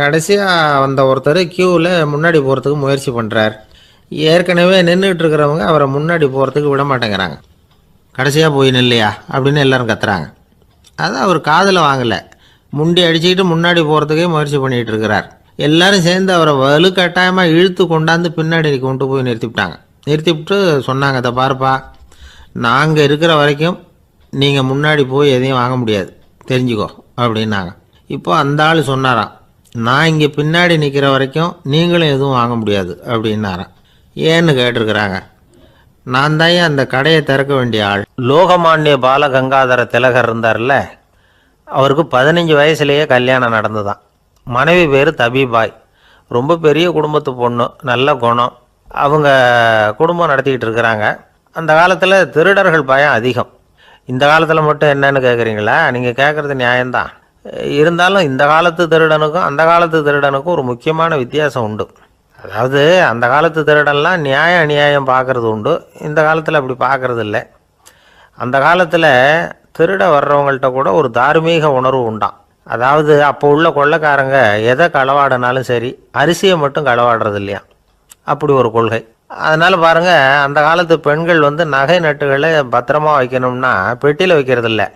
கடைசியாக வந்த ஒருத்தர் க்யூவில் முன்னாடி போகிறதுக்கு முயற்சி பண்ணுறார். ஏற்கனவே நின்றுட்டு இருக்கிறவங்க அவரை முன்னாடி போகிறதுக்கு விட மாட்டேங்கிறாங்க. கடைசியாக போய் நில்லையா அப்படின்னு எல்லோரும் கத்துறாங்க. அது அவர் காதில் வாங்கலை. முண்டி அடிச்சுக்கிட்டு முன்னாடி போகிறதுக்கே முயற்சி பண்ணிகிட்டு இருக்கிறார். எல்லோரும் சேர்ந்து அவரை வலுக்கட்டாயமாக இழுத்து கொண்டாந்து பின்னாடி கொண்டு போய் நிறுத்திவிட்டாங்க. நிறுத்திவிட்டு சொன்னாங்க, அதை பாருப்பா, நாங்கள் இருக்கிற வரைக்கும் நீங்கள் முன்னாடி போய் எதையும் வாங்க முடியாது, தெரிஞ்சுக்கோ அப்படின்னாங்க. இப்போ அந்த ஆள் சொன்னாராம், நான் இங்கே பின்னாடி நிற்கிற வரைக்கும் நீங்களும் எதுவும் வாங்க முடியாது அப்படின்னாராம். ஏன்னு கேட்டிருக்கிறாங்க. நான் தான் அந்த கடையை திறக்க வேண்டிய ஆள். லோகமானிய பாலகங்காதர திலகர் இருந்தார்ல, அவருக்கு 15 வயசுலேயே கல்யாணம் நடந்துதான். மனைவி பேர் தபிபாய். ரொம்ப பெரிய குடும்பத்து பொண்ணு, நல்ல குணம். அவங்க குடும்பம் நடத்திக்கிட்டு இருக்கிறாங்க. அந்த காலத்தில் திருடர்கள் பயம் அதிகம். இந்த காலத்தில் மட்டும் என்னன்னு கேட்குறீங்களா? நீங்கள் கேட்குறது நியாயம்தான். இருந்தாலும் இந்த காலத்து திருடனுக்கும் அந்த காலத்து திருடனுக்கும் ஒரு முக்கியமான வித்தியாசம் உண்டு. அதாவது அந்த காலத்து திருடன்லாம் நியாயம் அநியாயம் பார்க்குறது உண்டு, இந்த காலத்தில் அப்படி பார்க்குறது இல்லை. அந்த காலத்தில் திருட வர்றவங்கள்ட்ட கூட ஒரு தார்மீக உணர்வு உண்டாம். அதாவது அப்போ உள்ள கொள்ளைக்காரங்க எதை களவாடினாலும் சரி, அரிசியை மட்டும் களவாடுறது இல்லையா, அப்படி ஒரு கொள்கை. அதனால் பாருங்கள், அந்த காலத்து பெண்கள் நகை நட்டுகளை பத்திரமா வைக்கணும்னா பெட்டியில் வைக்கிறது இல்லை,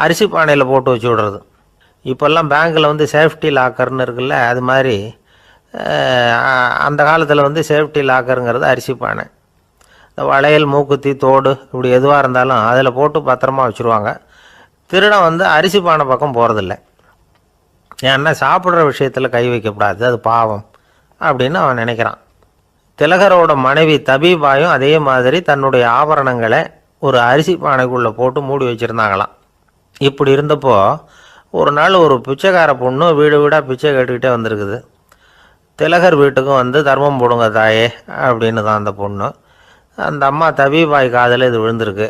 அரிசி பானையில் போட்டு வச்சு விடுறது. இப்போல்லாம் பேங்க்கில் சேஃப்டி லாக்கர்னு இருக்குல்ல, அது மாதிரி அந்த காலத்தில் சேஃப்டி லாக்கருங்கிறது அரிசி பானை. வளையல், மூக்குத்தி, தோடு இப்படி எதுவாக இருந்தாலும் அதில் போட்டு பத்திரமா வச்சுருவாங்க. திருடன் அரிசி பானை பக்கம் போகிறதில்ல. ஏன்னா சாப்பிட்ற விஷயத்தில் கை வைக்கக்கூடாது, அது பாவம் அப்படின்னு அவன் நினைக்கிறான். திலகரோட மனைவி தபிபாயும் அதே மாதிரி தன்னுடைய ஆபரணங்களை ஒரு அரிசி பானைக்குள்ளே போட்டு மூடி வச்சுருந்தாங்களாம். இப்படி இருந்தப்போ ஒரு நாள் ஒரு பிச்சைக்கார பொண்ணு வீடு வீடாக பிச்சை கேட்டுக்கிட்டே வந்திருக்குது. திலகர் வீட்டுக்கும் தர்மம் போடுங்க தாயே அப்படின்னு தான் அந்த பொண்ணு. அந்த அம்மா தபிபாய் காதில் இது விழுந்திருக்கு.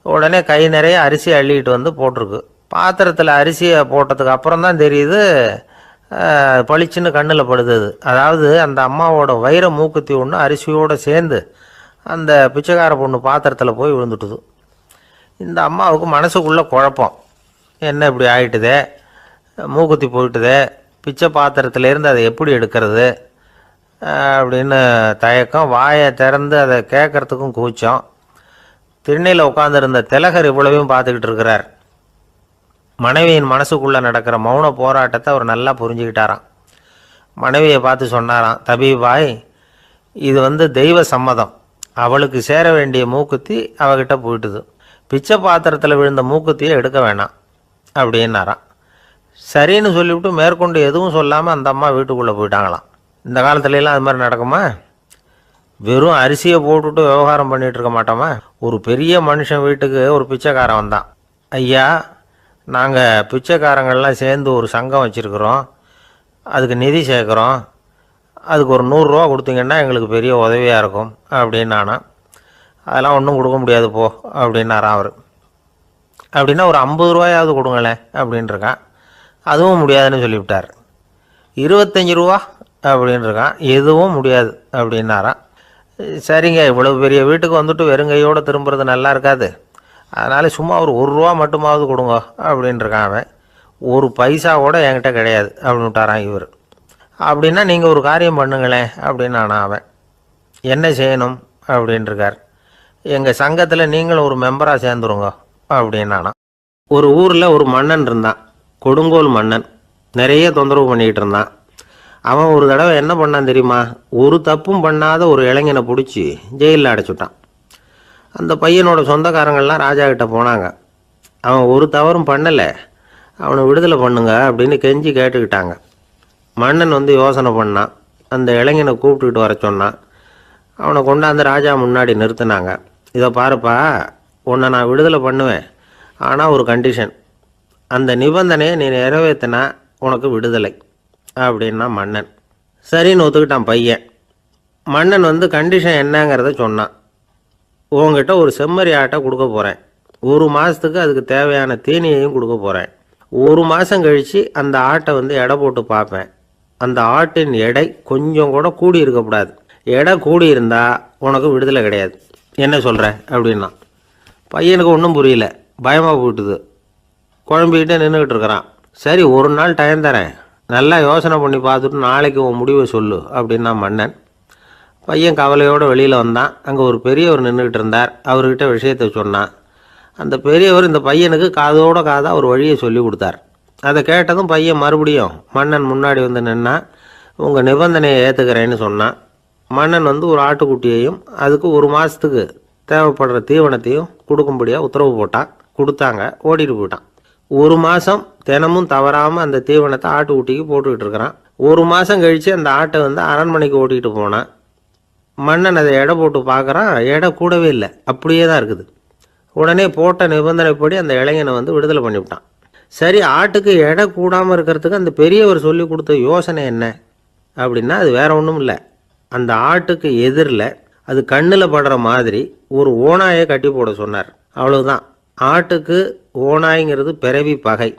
உடனே கை நிறைய அரிசி அள்ளிக்கிட்டு போட்டிருக்கு. பாத்திரத்தில் அரிசியை போட்டதுக்கு அப்புறம் தான் தெரியுது, பளிச்சுன்னு கண்ணில் படுது. அதாவது அந்த அம்மாவோட வைர மூக்குத்தி ஒன்று அரிசியோடு சேர்ந்து அந்த பிச்சைக்கார பொண்ணு பாத்திரத்தில் போய் விழுந்துட்டுது. இந்த அம்மாவுக்கு மனசுக்குள்ளே குழப்பம், என்ன இப்படி ஆகிட்டுதே, மூக்குத்தி போயிட்டுதே, பிச்சை பாத்திரத்துலேருந்து அதை எப்படி எடுக்கிறது அப்படின்னு தயக்கம். வாயை திறந்து அதை கேட்குறதுக்கும் கூச்சம். திண்ணையில் உட்காந்துருந்த திலகர் இவ்வளவையும் பார்த்துக்கிட்டு இருக்கிறார். மனைவியின் மனசுக்குள்ளே நடக்கிற மௌன போராட்டத்தை அவர் நல்லா புரிஞ்சுக்கிட்டாராம். மனைவியை பார்த்து சொன்னாராம், தபிபாய், இது தெய்வ சம்மதம், அவளுக்கு சேர வேண்டிய மூக்குத்தி அவகிட்ட போயிட்டுது, பிச்சை பாத்திரத்தில் விழுந்த மூக்குத்தியை எடுக்க வேணாம் அப்படின்னாராம். சரின்னு சொல்லிவிட்டு மேற்கொண்டு எதுவும் சொல்லாமல் அந்த அம்மா வீட்டுக்குள்ளே போயிட்டாங்களாம். இந்த காலத்துலலாம் அது மாதிரி நடக்குமா? வெறும் அரிசியை போட்டுட்டு விவகாரம் பண்ணிகிட்டு இருக்க மாட்டோமா? ஒரு பெரிய மனுஷன் வீட்டுக்கு ஒரு பிச்சைக்காரன் வந்தான். ஐயா, நாங்கள் பிச்சைக்காரங்கள்லாம் சேர்ந்து ஒரு சங்கம் வச்சுருக்குறோம், அதுக்கு நிதி சேர்க்குறோம், அதுக்கு ஒரு 100 ரூபா கொடுத்தீங்கன்னா எங்களுக்கு பெரிய உதவியாக இருக்கும் அப்படின்னானா. அதெல்லாம் ஒன்றும் கொடுக்க முடியாது போ அப்படின்னாரான் அவர். அப்படின்னா ஒரு 50 ரூபாயாவது கொடுங்களேன் அப்படின்ட்டுருக்கான். அதுவும் முடியாதுன்னு சொல்லிவிட்டார். 25 ரூபா அப்படின்ட்டுருக்கான். எதுவும் முடியாது அப்படின்னாரான். சரிங்க, இவ்வளவு பெரிய வீட்டுக்கு வந்துட்டு வெறுங்கையோடு திரும்புறது நல்லா இருக்காது, அதனால் சும்மா ஒரு 1 ரூபா மட்டுமாவது கொடுங்க அப்படின்ட்டுருக்கான் அவன். ஒரு பைசா கூட என்கிட்ட கிடையாது அப்படின்னு விட்டாரான் இவர். அப்படின்னா நீங்கள் ஒரு காரியம் பண்ணுங்களேன் அப்படின்னானா அவன். என்ன செய்யணும் அப்படின்ட்டுருக்கார். எங்கள் சங்கத்தில் நீங்களும் ஒரு மெம்பராக சேர்ந்துருங்க அப்படின்னானா. ஒரு ஊரில் ஒரு மன்னன் இருந்தான், கொடுங்கோல் மன்னன். நிறைய தொந்தரவு பண்ணிக்கிட்டு இருந்தான். அவன் ஒரு தடவை என்ன பண்ணான் தெரியுமா? ஒரு தப்பும் பண்ணாத ஒரு இளைஞனை பிடிச்சி ஜெயிலில் அடைச்சுட்டான். அந்த பையனோட சொந்தக்காரங்கள்லாம் ராஜா கிட்ட போனாங்க. அவன் ஒரு தவறும் பண்ணலை, அவனை விடுதலை பண்ணுங்க அப்படின்னு கெஞ்சி கேட்டுக்கிட்டாங்க. மன்னன் வந்து யோசனை பண்ணான். அந்த இளைஞனை கூப்பிட்டுக்கிட்டு வர சொன்னான். அவனை கொண்டாந்து ராஜா முன்னாடி நிறுத்தினாங்க. இதை பாருப்பா, உன்னை நான் விடுதலை பண்ணுவேன், ஆனால் ஒரு கண்டிஷன். அந்த நிபந்தனையை நீ நிறைவேற்றினா உனக்கு விடுதலை அப்படின்னா மன்னன். சரின்னு ஒத்துக்கிட்டான் பையன். மன்னன் வந்து கண்டிஷன் என்னங்கிறத சொன்னான். உங்ககிட்ட ஒரு செம்மறி ஆட்டை கொடுக்க போகிறேன், 1 மாதத்துக்கு அதுக்கு தேவையான தீனியையும் கொடுக்க போகிறேன். 1 மாதம் கழித்து அந்த ஆட்டை வந்து எடை போட்டு பார்ப்பேன். அந்த ஆட்டின் எடை கொஞ்சம் கூட கூடி இருக்கக்கூடாது. எடை கூடி இருந்தால் உனக்கு விடுதலை கிடையாது. என்ன சொல்கிற அப்படின்னா. பையனுக்கு ஒன்றும் புரியல, பயமாக போயிட்டுது. குழம்பிக்கிட்டே நின்றுக்கிட்டு இருக்கிறான். சரி, ஒரு நாள் டைம் தரேன், நல்லா யோசனை பண்ணி பார்த்துட்டு நாளைக்கு உன் முடிவை சொல்லு அப்படின்னா மன்னன். பையன் கவலையோடு வெளியில் வந்தான். அங்கே ஒரு பெரியவர் நின்றுக்கிட்டு இருந்தார். அவர்கிட்ட விஷயத்தை சொன்னான். அந்த பெரியவர் இந்த பையனுக்கு காதோட காதாக ஒரு வழியை சொல்லி கொடுத்தார். அதை கேட்டதும் பையன் மறுபடியும் மன்னன் முன்னாடி வந்து நின்னா. உங்கள் நிபந்தனையை ஏற்றுக்கிறேன்னு சொன்னான். மன்னன் வந்து ஒரு ஆட்டுக்குட்டியையும் அதுக்கு 1 மாதத்துக்கு தேவைப்படுற தீவனத்தையும் கொடுக்கும்படியாக உத்தரவு போட்டான். கொடுத்தாங்க, ஓடிட்டு போயிட்டான். 1 மாதம் தினமும் தவறாமல் அந்த தீவனத்தை ஆட்டுக்குட்டிக்கு போட்டுக்கிட்டு இருக்கிறான். 1 மாதம் கழித்து அந்த ஆட்டை வந்து அரண்மனைக்கு ஓட்டிகிட்டு போனான். மன்னன் அதை எடை போட்டு பார்க்குறான், எடை கூடவே இல்லை, அப்படியே தான் இருக்குது. உடனே போட்ட நிபந்தனைப்படி அந்த இளைஞனை வந்து விடுதலை பண்ணிவிட்டான். சரி, ஆட்டுக்கு எடை கூடாமல் இருக்கிறதுக்கு அந்த பெரியவர் சொல்லி கொடுத்த யோசனை என்ன அப்படின்னா, அது வேற ஒன்றும் இல்லை. அந்த ஆட்டுக்கு எதிரில் அது கண்ணில் படுற மாதிரி ஒரு ஓநாயை கட்டி போட சொன்னார். அவ்வளவுதான். ஆட்டுக்கு ஓநாய்ங்கிறது பிறவி பகை.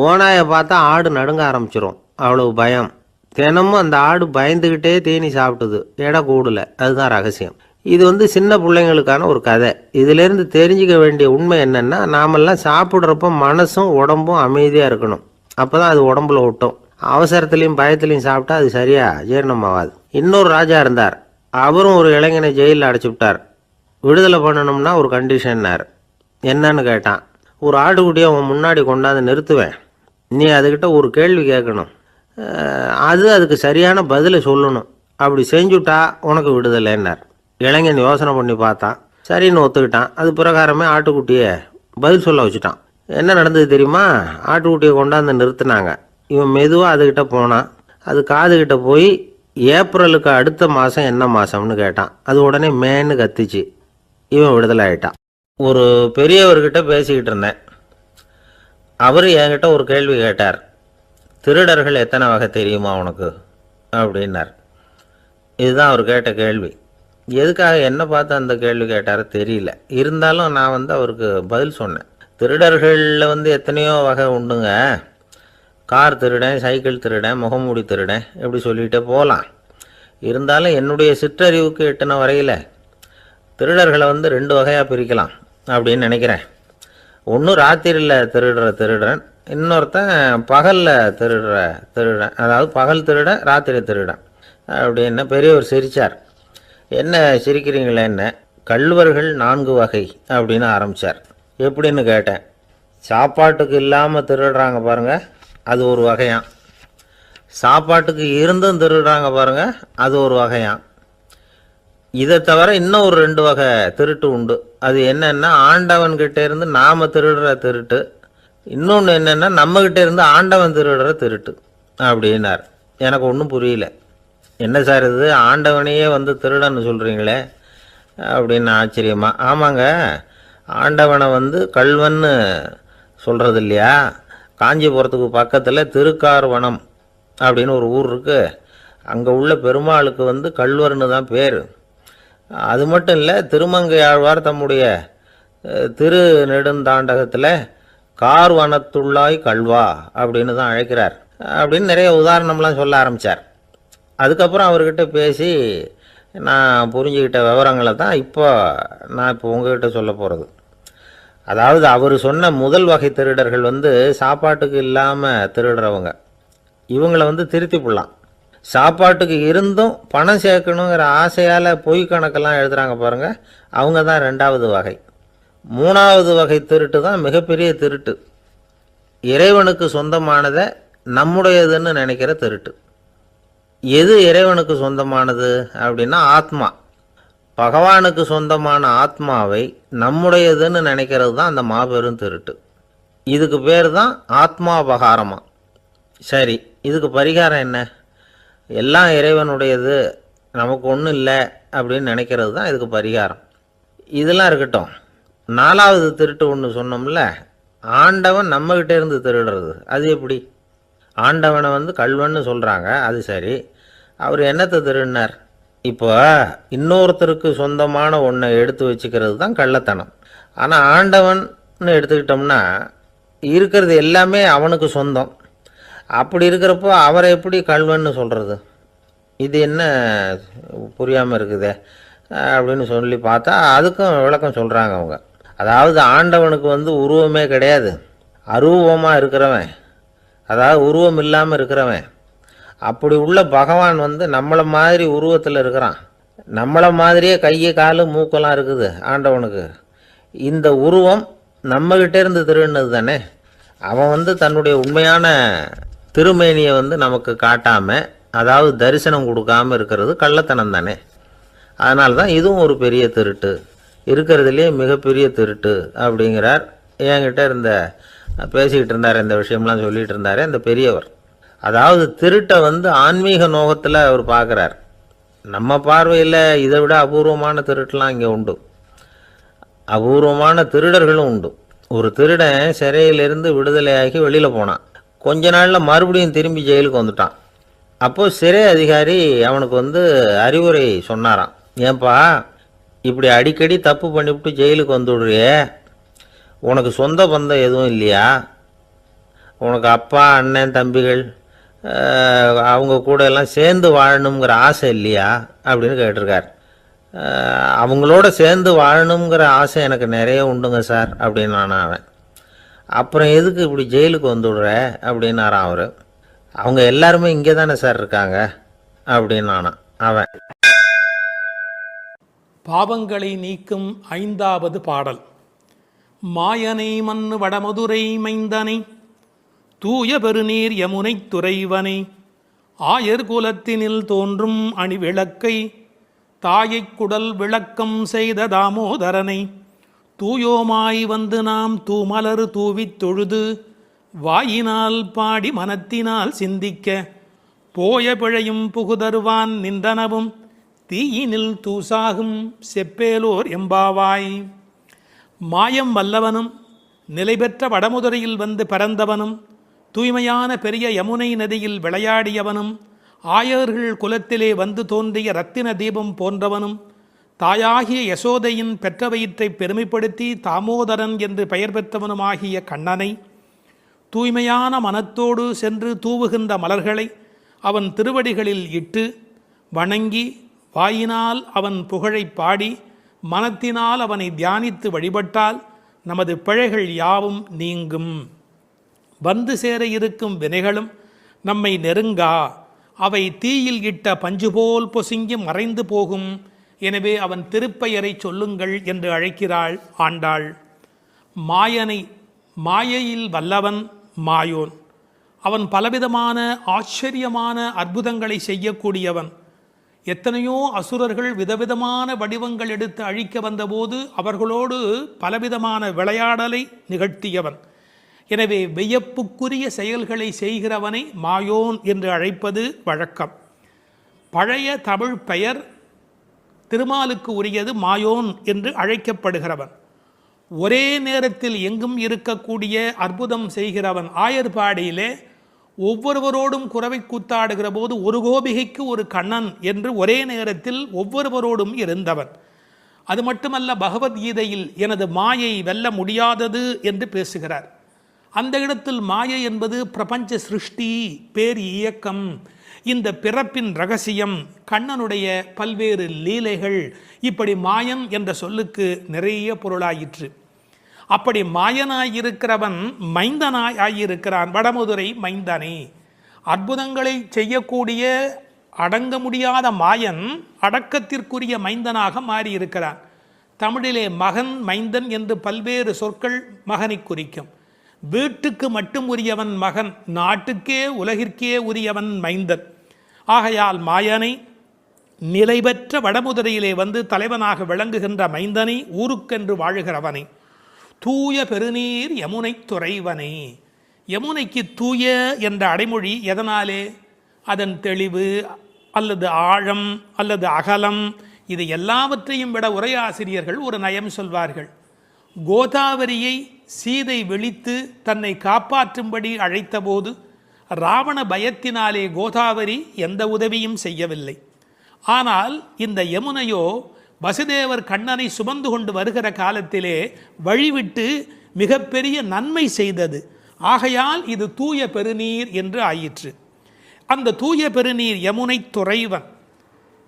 ஓநாயை பார்த்தா ஆடு நடுங்க ஆரம்பிச்சிடும், அவ்வளவு பயம். தினமும் அந்த ஆடு பயந்துக்கிட்டே தீனி சாப்பிட்டுது, எடை கூடல. அதுதான் ரகசியம். இது வந்து சின்ன பிள்ளைங்களுக்கான ஒரு கதை. இதிலேருந்து தெரிஞ்சிக்க வேண்டிய உண்மை என்னென்னா, நாமெல்லாம் சாப்பிட்றப்ப மனசும் உடம்பும் அமைதியாக இருக்கணும். அப்போ தான் அது உடம்புல ஒட்டும். அவசரத்துலேயும் பயத்துலையும் சாப்பிட்டா அது சரியாக ஜீரணமாகாது. இன்னொரு ராஜா இருந்தார். அவரும் ஒரு இளைஞனை ஜெயிலில் அடைச்சி விட்டார். விடுதலை பண்ணணும்னா ஒரு கண்டிஷன்னார். என்னன்னு கேட்டான். ஒரு ஆட்டுக்குட்டியை அவன் முன்னாடி கொண்டாந்து நிறுத்துவேன், நீ அதுக்கிட்ட ஒரு கேள்வி கேட்கணும், அதுக்கு சரியான பதிலை சொல்லணும். அப்படி செஞ்சுட்டா உனக்கு விடுதலைன்னார். இளைஞன் யோசனை பண்ணி பார்த்தான். சரின்னு ஒத்துக்கிட்டான். அது பிரகாரமே ஆட்டுக்குட்டியை பதில் சொல்ல வச்சுட்டான். என்ன நடந்தது தெரியுமா? ஆட்டுக்குட்டியை கொண்டாந்து நிறுத்தினாங்க. இவன் மெதுவாக அதுக்கிட்ட போனான். அது காதுகிட்ட போய் ஏப்ரலுக்கு அடுத்த மாதம் என்ன மாதம்னு கேட்டான். அது உடனே மேன்னு கத்திச்சு. இவன் விடுதலை ஆகிட்டான். ஒரு பெரியவர்கிட்ட பேசிக்கிட்டு இருந்தேன். அவர் என்கிட்ட ஒரு கேள்வி கேட்டார். திருடர்கள் எத்தனை வகை தெரியுமா உனக்கு அப்படின்னார். இதுதான் அவர் கேட்ட கேள்வி. எதுக்காக என்ன பார்த்து அந்த கேள்வி கேட்டார் தெரியல. இருந்தாலும் நான் வந்து அவருக்கு பதில் சொன்னேன். திருடர்களில் வந்து எத்தனையோ வகை உண்டுங்க. கார் திருடன், சைக்கிள் திருடன், முகமூடி திருடன், எப்படி சொல்லிகிட்டே போகலாம். இருந்தாலும் என்னுடைய சிற்றறிவுக்கு எட்டின வரையில் திருடர்களை வந்து 2 வகையாக பிரிக்கலாம் அப்படின்னு நினைக்கிறேன். ஒன்று ராத்திரியில் திருடுற திருடன், இன்னொருத்தன் பகலில் திருடுற திருடன். அதாவது பகல் திருடன், ராத்திரி திருடன் அப்படின்னு பெரியவர் சிரித்தார். என்ன சிரிக்கிறீங்களே? என்ன கள்வர்கள் 4 வகை அப்படின்னு ஆரம்பித்தார். எப்படின்னு கேட்டேன். சாப்பாட்டுக்கு இல்லாமல் திருடுறாங்க பாருங்கள், அது ஒரு வகையான். சாப்பாட்டுக்கு இருந்தும் திருடுறாங்க பாருங்கள், அது ஒரு வகையான். இதை தவிர இன்னும் ஒரு 2 வகை திருட்டு உண்டு. அது என்னென்னா, ஆண்டவன்கிட்ட இருந்து நாம் திருடுற திருட்டு, இன்னொன்று என்னென்னா நம்மக்கிட்ட இருந்து ஆண்டவன் திருடுற திருட்டு அப்படின்னார். எனக்கு ஒன்றும் புரியல. என்ன சார் இது, ஆண்டவனையே வந்து திருடன்னு சொல்கிறீங்களே அப்படின்னு ஆச்சரியமா. ஆமாங்க, ஆண்டவனை வந்து கள்வன்னு சொல்கிறது இல்லையா. காஞ்சிபுரத்துக்கு பக்கத்தில் திருக்கார்வனம் அப்படின்னு ஒரு ஊர் இருக்குது. அங்கே உள்ள பெருமாளுக்கு வந்து கள்வர்னு தான் பேர். அது மட்டும் இல்லை, திருமங்கை ஆழ்வார் தம்முடைய திரு நெடுந்தாண்டகத்தில் கார்வனத்துள்ளாய் கல்வா அப்படின்னு தான் அழைக்கிறார் அப்படின்னு நிறைய உதாரணம்லாம் சொல்ல ஆரம்பித்தார். அதுக்கப்புறம் அவர்கிட்ட பேசி நான் புரிஞ்சுக்கிட்ட விவரங்களை தான் நான் இப்போ உங்ககிட்ட சொல்ல போகிறது. அதாவது அவர் சொன்ன முதல் வகை திருடர்கள் வந்து சாப்பாட்டுக்கு இல்லாமல் திருடுறவங்க. இவங்களை வந்து திருத்தி போடலாம். சாப்பாட்டுக்கு இருந்தும் பணம் சேர்க்கணுங்கிற ஆசையால் பொய் கணக்கெல்லாம் எழுதுகிறாங்க பாருங்கள், அவங்க தான் ரெண்டாவது வகை. மூணாவது வகை திருட்டு தான் மிகப்பெரிய திருட்டு. இறைவனுக்கு சொந்தமானதை நம்முடையதுன்னு நினைக்கிற திருட்டு. எது இறைவனுக்கு சொந்தமானது அப்படின்னா ஆத்மா. பகவானுக்கு சொந்தமான ஆத்மாவை நம்முடையதுன்னு நினைக்கிறது தான் அந்த மாபெரும் திருட்டு. இதுக்கு பேர் தான் ஆத்மாபகாரமா. சரி, இதுக்கு பரிகாரம் என்ன? எல்லாம் இறைவனுடையது, நமக்கு ஒன்றும் இல்லை அப்படின்னு நினைக்கிறது தான் இதுக்கு பரிகாரம். இதெல்லாம் இருக்கட்டும். நாலாவது திருட்டு ஒன்று சொன்னோம்ல, ஆண்டவன் நம்மகிட்ட இருந்து திருடுறது. அது எப்படி? ஆண்டவனை வந்து கள்வன்னு சொல்கிறாங்க, அது சரி. அவர் என்னத்தை திருடினார்? இப்போ இன்னொருத்தருக்கு சொந்தமான ஒன்றை எடுத்து வச்சுக்கிறது தான் கள்ளத்தனம். ஆனால் ஆண்டவன்னு எடுத்துக்கிட்டோம்னா இருக்கிறது எல்லாமே அவனுக்கு சொந்தம். அப்படி இருக்கிறப்போ அவரை எப்படி கள்வன்னு சொல்கிறது? இது என்ன புரியாமல் இருக்குதே அப்படின்னு சொல்லி பார்த்தா அதுக்கும் விளக்கம் சொல்கிறாங்க அவங்க. அதாவது ஆண்டவனுக்கு வந்து உருவமே கிடையாது, அரூபமாக இருக்கிறவன், அதாவது உருவம் இல்லாமல் இருக்கிறவன். அப்படி உள்ள பகவான் வந்து நம்மளை மாதிரி உருவத்தில் இருக்கிறான். நம்மளை மாதிரியே கையை காலு மூக்கெல்லாம் இருக்குது ஆண்டவனுக்கு. இந்த உருவம் நம்மகிட்டே இருந்து திருடினது தானே. அவன் வந்து தன்னுடைய உண்மையான திருமேனியை வந்து நமக்கு காட்டாமல், அதாவது தரிசனம் கொடுக்காமல் இருக்கிறது கள்ளத்தனம் தானே. அதனால தான் இதுவும் ஒரு பெரிய திருட்டு, இருக்கிறதுலே மிகப்பெரிய திருட்டு அப்படிங்கிறார். என்கிட்ட பேசிக்கிட்டு இருந்தார், இந்த விஷயம்லாம் சொல்லிகிட்டு இருந்தார் இந்த பெரியவர். அதாவது திருட்டை வந்து ஆன்மீக நோகத்தில் அவர் பார்க்குறார். நம்ம பார்வையில் இதை விட அபூர்வமான திருட்டுலாம் இங்கே உண்டு, அபூர்வமான திருடர்களும் உண்டு. ஒரு திருடன் சிறையிலிருந்து விடுதலையாகி வெளியில் போனான். கொஞ்ச நாளில் மறுபடியும் திரும்பி ஜெயிலுக்கு வந்துட்டான். அப்போது சிறை அதிகாரி அவனுக்கு வந்து அறிவுரை சொன்னாராம். ஏன்பா இப்படி அடிக்கடி தப்பு பண்ணிவிட்டு ஜெயிலுக்கு வந்துவிடுறியே, உனக்கு சொந்த பந்தம் எதுவும் இல்லையா? உனக்கு அப்பா அண்ணன் தம்பிகள் அவங்க கூட எல்லாம் சேர்ந்து வாழணுங்கிற ஆசை இல்லையா அப்படின்னு கேட்டிருக்கார். அவங்களோட சேர்ந்து வாழணுங்கிற ஆசை எனக்கு நிறைய உண்டுங்க சார் அப்படின்னு அவன். அப்புறம் எதுக்கு இப்படி ஜெயிலுக்கு வந்துவிடுற அப்படின்னாரான் அவர். அவங்க எல்லாருமே இங்கே தானே சார் இருக்காங்க அப்படின்னு அவன். பாவங்களை நீக்கும் 5வது பாடல். மாயனை மண்ணு வடமதுரை மைந்தனை, தூய பெருநீர் யமுனை துறைவனை, ஆயர் குலத்தினில் தோன்றும் அணிவிளக்கை, தாயைக் குடல் விளக்கம் செய்த தாமோதரனை, தூயோமாய் வந்து நாம் தூமலர் தூவித் தொழுது, வாயினால் பாடி மனத்தினால் சிந்திக்க, போய பிழையும் புகுதருவான் நின்றனவும், தீயினில் தூசாகும் செப்பேலோர் எம்பாவாய். மாயம் வல்லவனும் நிலை பெற்ற வடமுதுரையில் வந்து பிறந்தவனும், தூய்மையான பெரிய யமுனை நதியில் விளையாடியவனும், ஆயர்கள் குலத்திலே வந்து தோன்றிய இரத்தின தீபம் போன்றவனும், தாயாகிய யசோதையின் பெற்ற வயிற்றை பெருமைப்படுத்தி தாமோதரன் என்று பெயர் பெற்றவனுமாகிய கண்ணனை, தூய்மையான மனத்தோடு சென்று தூவுகின்ற மலர்களை அவன் திருவடிகளில் இட்டு வணங்கி, வாயினால் அவன் புகழை பாடி மனத்தினால் அவனை தியானித்து வழிபட்டால் நமது பிழைகள் யாவும் நீங்கும். வந்து சேர இருக்கும் வினைகளும் நம்மை நெருங்கா, அவை தீயில் இட்ட பஞ்சு போல் பொசுங்கி மறைந்து போகும். எனவே அவன் திருப்பெயரை சொல்லுங்கள் என்று அழைக்கிறாள் ஆண்டாள். மாயனை, மாயையில் வல்லவன் மாயோன். அவன் பலவிதமான ஆச்சரியமான அற்புதங்களை செய்யக்கூடியவன். எத்தனையோ அசுரர்கள் விதவிதமான வடிவங்கள் எடுத்து அழிக்க வந்தபோது அவர்களோடு பலவிதமான விளையாடலை நிகழ்த்தியவன். எனவே வியப்புக்குரிய செயல்களை செய்கிறவனை மாயோன் என்று அழைப்பது வழக்கம். பழைய தமிழ் பெயர் திருமாலுக்கு உரியது மாயோன் என்று அழைக்கப்படுகிறவன். ஒரே நேரத்தில் எங்கும் இருக்கக்கூடிய அற்புதம் செய்கிறவன். ஆயர்பாடியிலே ஒவ்வொருவரோடும் குரவை கூத்தாடுகிற போது ஒரு கோபிகைக்கு ஒரு கண்ணன் என்று ஒரே நேரத்தில் ஒவ்வொருவரோடும் இருந்தவன். அது மட்டுமல்ல, பகவத்கீதையில் எனது மாயை வெல்ல முடியாதது என்று பேசுகிறார். அந்த இடத்தில் மாயை என்பது பிரபஞ்ச சிருஷ்டி, பேர் இயக்கம், இந்த பிறப்பின் ரகசியம், கண்ணனுடைய பல்வேறு லீலைகள், இப்படி மாயன் என்ற சொல்லுக்கு நிறைய பொருளாயிற்று. அப்படி மாயனாயிருக்கிறவன் மைந்தனாய் ஆகியிருக்கிறான். வடமதுரை மைந்தனே. அற்புதங்களை செய்யக்கூடிய அடங்க முடியாத மாயன் அடக்கத்திற்குரிய மைந்தனாக மாறியிருக்கிறான். தமிழிலே மகன், மைந்தன் என்று பல்வேறு சொற்கள் மகனை குறிக்கும். வீட்டுக்கு மட்டும் உரியவன் மகன், நாட்டுக்கே உலகிற்கே உரியவன் மைந்தன். ஆகையால் மாயனை நிலை பெற்ற வடமுதிரையிலே வந்து தலைவனாக விளங்குகின்ற மைந்தனை, ஊருக்கென்று வாழுகிறவனை, தூய பெருநீர் யமுனை துறைவனை. யமுனைக்கு தூய என்ற அடைமொழி எதனாலே? அதன் தெளிவு அல்லது ஆழம் அல்லது அகலம், இது எல்லாவற்றையும் விட உரையாசிரியர்கள் ஒரு நயம் சொல்வார்கள். கோதாவரியை சீதை விழித்து தன்னை காப்பாற்றும்படி அழைத்தபோது ராவண பயத்தினாலே கோதாவரி எந்த உதவியும் செய்யவில்லை. ஆனால் இந்த யமுனையோ வசுதேவர் கண்ணனை சுமந்து கொண்டு வருகிற காலத்திலே வழிவிட்டு மிகப்பெரிய நன்மை செய்தது. ஆகையால் இது தூய பெருநீர் என்று ஆயிற்று. அந்த தூய பெருநீர் யமுனை துறைவன்.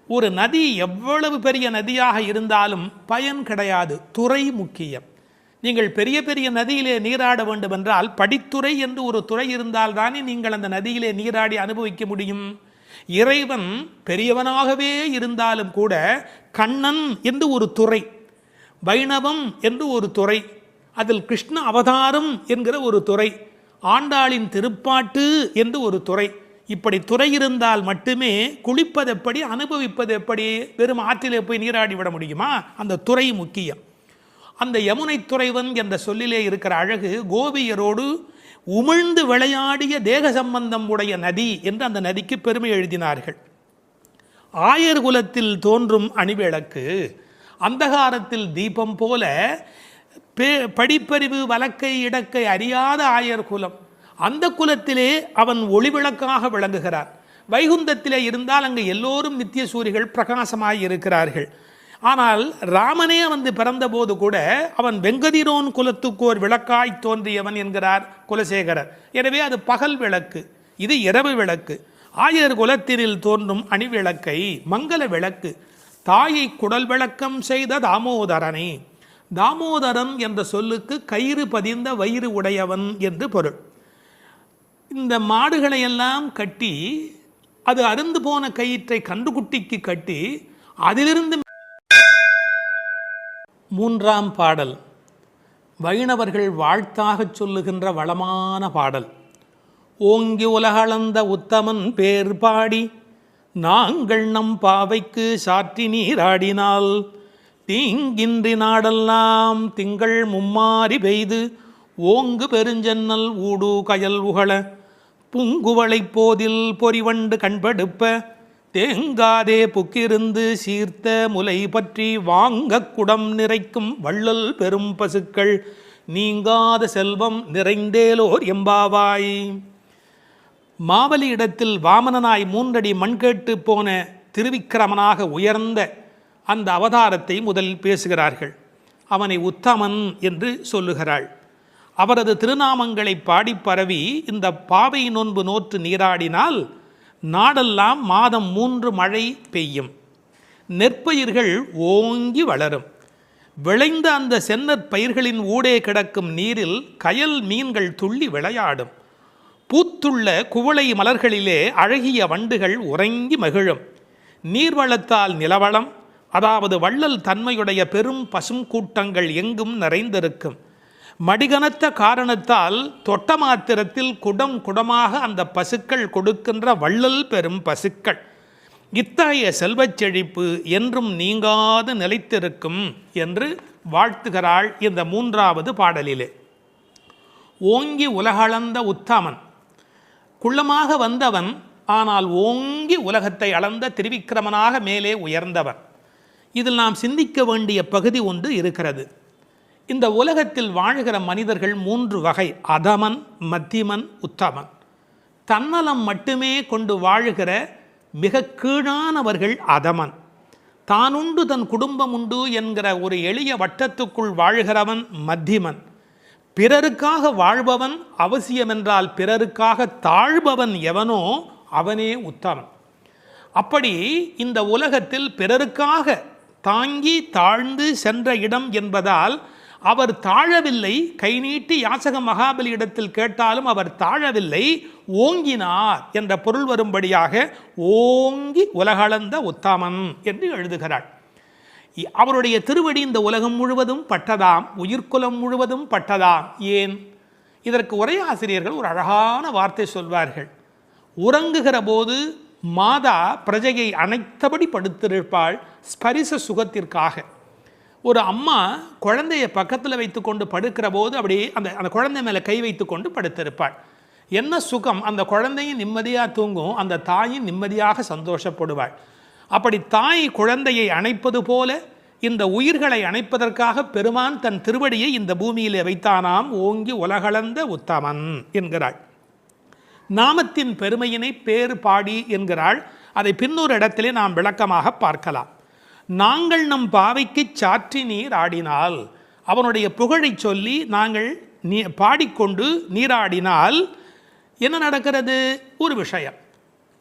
ஒரு நதி எவ்வளவு பெரிய நதியாக இருந்தாலும் பயன் கிடையாது, துறை முக்கியம். நீங்கள் பெரிய பெரிய நதியிலே நீராட வேண்டும் என்றால் படித்துறை என்று ஒரு துறை இருந்தால் தானே நீங்கள் அந்த நதியிலே நீராடி அனுபவிக்க முடியும். இறைவன் பெரியவனாகவே இருந்தாலும் கூட கண்ணன் என்று ஒரு துறை, வைணவம் என்று ஒரு துறை, அதில் கிருஷ்ண அவதாரம் என்கிற ஒரு துறை, ஆண்டாளின் திருப்பாட்டு என்று ஒரு துறை, இப்படி துறை இருந்தால் மட்டுமே குளிப்பது எப்படி, அனுபவிப்பது எப்படி? வெறும் ஆற்றிலே போய் நீராடி விட முடியுமா? அந்த துறை முக்கியம். அந்த யமுனை துறைவன் என்ற சொல்லிலே இருக்கிற அழகு, கோபியரோடு உமிழ்ந்து விளையாடிய தேக சம்பந்தம் உடைய நதி என்று அந்த நதிக்கு பெருமை எழுதினார்கள். ஆயர் குலத்தில் தோன்றும் அணிவிளக்கு, அந்தகாரத்தில் தீபம் போல படிப்பறிவு வழக்கை இடக்கை அறியாத ஆயர் குலம், அந்த குலத்திலே அவன் ஒளிவிளக்காக விளங்குகிறார். வைகுந்தத்திலே இருந்தால் அங்கு எல்லோரும் நித்திய சூரிகள் பிரகாசமாய் இருக்கிறார்கள். ஆனால் ராமனே வந்து பிறந்தபோது கூட அவன் வெங்கதிரோன் குலத்துக்கோர் விளக்காய் தோன்றியவன் என்கிறார் குலசேகரர். எனவே அது பகல் விளக்கு, இது இரவு விளக்கு. ஆயர் குலத்தினில் தோன்றும் அணிவிளக்கை மங்கள விளக்கு, தாயை குடல் விளக்கம் செய்த தாமோதரனே. தாமோதரன் என்ற சொல்லுக்கு கயிறு பதிந்த வயிறு உடையவன் என்று பொருள். இந்த மாடுகளையெல்லாம் கட்டி அது அருந்து போன கயிற்றை கன்றுக்குட்டிக்கு கட்டி அதிலிருந்து. மூன்றாம் பாடல் வைணவர்கள் வாழ்த்தாகச் சொல்லுகின்ற வளமான பாடல். ஓங்கி உலகளந்த உத்தமன் பேர் பாடி நாங்கள் நம் பாவைக்கு சாற்றி நீராடினால் தீங்கின்றி நாடெல்லாம் திங்கள் மும்மாறி பெய்து ஓங்கு பெருஞ்சென்னல் ஊடு கயல் உகள பூங்குவளை போதில் பொறிவண்டு கண்படுப்ப தேங்காதே புக்கிருந்து சீர்த்த முலை பற்றி வாங்க குடம் நிறைக்கும் வள்ளல் பெரும் பசுக்கள் நீங்காத செல்வம் நிறைந்தேலோர் எம்பாவாய். மாவலி இடத்தில் வாமனனாய் 3 அடி மண் கேட்டு போன திருவிக்கிரமனாக உயர்ந்த அந்த அவதாரத்தை முதலில் பேசுகிறார்கள். அவனை உத்தமன் என்று சொல்லுகிறாள். அவரது திருநாமங்களை பாடி பரவி இந்த பாவை நோன்பு நோற்று நீராடினால் நாடெல்லாம் மாதம் 3 மழை பெய்யும், நெற்பயிர்கள் ஓங்கி வளரும். விளைந்த அந்த செந்நற் பயிர்களின் ஊடே கிடக்கும் நீரில் கயல் மீன்கள் துள்ளி விளையாடும். பூத்துள்ள குவளை மலர்களிலே அழகிய வண்டுகள் உறங்கி மகிழும். நீர்வளத்தால் நிலவளம், அதாவது வள்ளல் தன்மையுடைய பெரும் பசும் கூட்டங்கள் எங்கும் நிறைந்திருக்கும். மடிகனத்த காரணத்தால் தொட்ட மாத்திரத்தில் குடம் குடமாக அந்த பசுக்கள் கொடுக்கின்ற வள்ளல் பெரும் பசுக்கள். இத்தகைய செல்வச் செழிப்பு என்றும் நீங்காது நிலைத்திருக்கும் என்று வாழ்த்துகிறாள் இந்த 3வது பாடலிலே. ஓங்கி உலகளந்த உத்தமன், குள்ளமாக வந்தவன் ஆனால் ஓங்கி உலகத்தை அளந்த திரிவிக்கிரமனாக மேலே உயர்ந்தவர். இதில் நாம் சிந்திக்க வேண்டிய பகுதி ஒன்று இருக்கிறது. இந்த உலகத்தில் வாழ்கிற மனிதர்கள் 3 வகை: அதமன், மத்தியமன், உத்தமன். தன்னலம் மட்டுமே கொண்டு வாழுகிற மிக கீழானவர்கள் அதமன். தானுண்டு தன் குடும்பம் உண்டு என்கிற ஒரு எளிய வட்டத்துக்குள் வாழ்கிறவன் மத்தியமன். பிறருக்காக வாழ்பவன், அவசியமென்றால் பிறருக்காக தாழ்பவன் எவனோ அவனே உத்தமன். அப்படி இந்த உலகத்தில் பிறருக்காக தாங்கி தாழ்ந்து சென்ற இடம் என்பதால் அவர் தாழவில்லை. கை நீட்டி யாசக மகாபலியிடத்தில் கேட்டாலும் அவர் தாழவில்லை, ஓங்கினார் என்ற பொருள் வரும்படியாக ஓங்கி உலகளந்த உத்தமன் என்று எழுதுகிறார். அவருடைய திருவடி இந்த உலகம் முழுவதும் பட்டதாம், உயிர்குலம் முழுவதும் பட்டதாம். ஏன்? இதற்கு உரையாசிரியர்கள் ஒரு அழகான வார்த்தை சொல்வார்கள். உறங்குகிற போது மாதா பிரஜையை அணைத்தபடி படுத்திருப்பாள் ஸ்பரிச சுகத்திற்காக. ஒரு அம்மா குழந்தையை பக்கத்தில் வைத்துக்கொண்டு படுக்கிற போது அப்படியே அந்த குழந்தை மேலே கை வைத்து கொண்டு படுத்திருப்பாள். என்ன சுகம்! அந்த குழந்தையும் நிம்மதியாக தூங்கும், அந்த தாயும் நிம்மதியாக சந்தோஷப்படுவாள். அப்படி தாய் குழந்தையை அணைப்பது போல இந்த உயிர்களை அணைப்பதற்காக பெருமான் தன் திருவடியை இந்த பூமியிலே வைத்தானாம். ஓங்கி உலகளந்த உத்தமன் என்கிறாள். நாமத்தின் பெருமையினை பேறு பாடி என்கிறாள். அதை பின்னொரு இடத்திலே நாம் விளக்கமாக பார்க்கலாம். நாங்கள் நம் பாவைக்கு சாற்றி நீர் ஆடினால், அவனுடைய புகழை சொல்லி நாங்கள் பாடிக்கொண்டு நீராடினால் என்ன நடக்கிறது? ஒரு விஷயம்.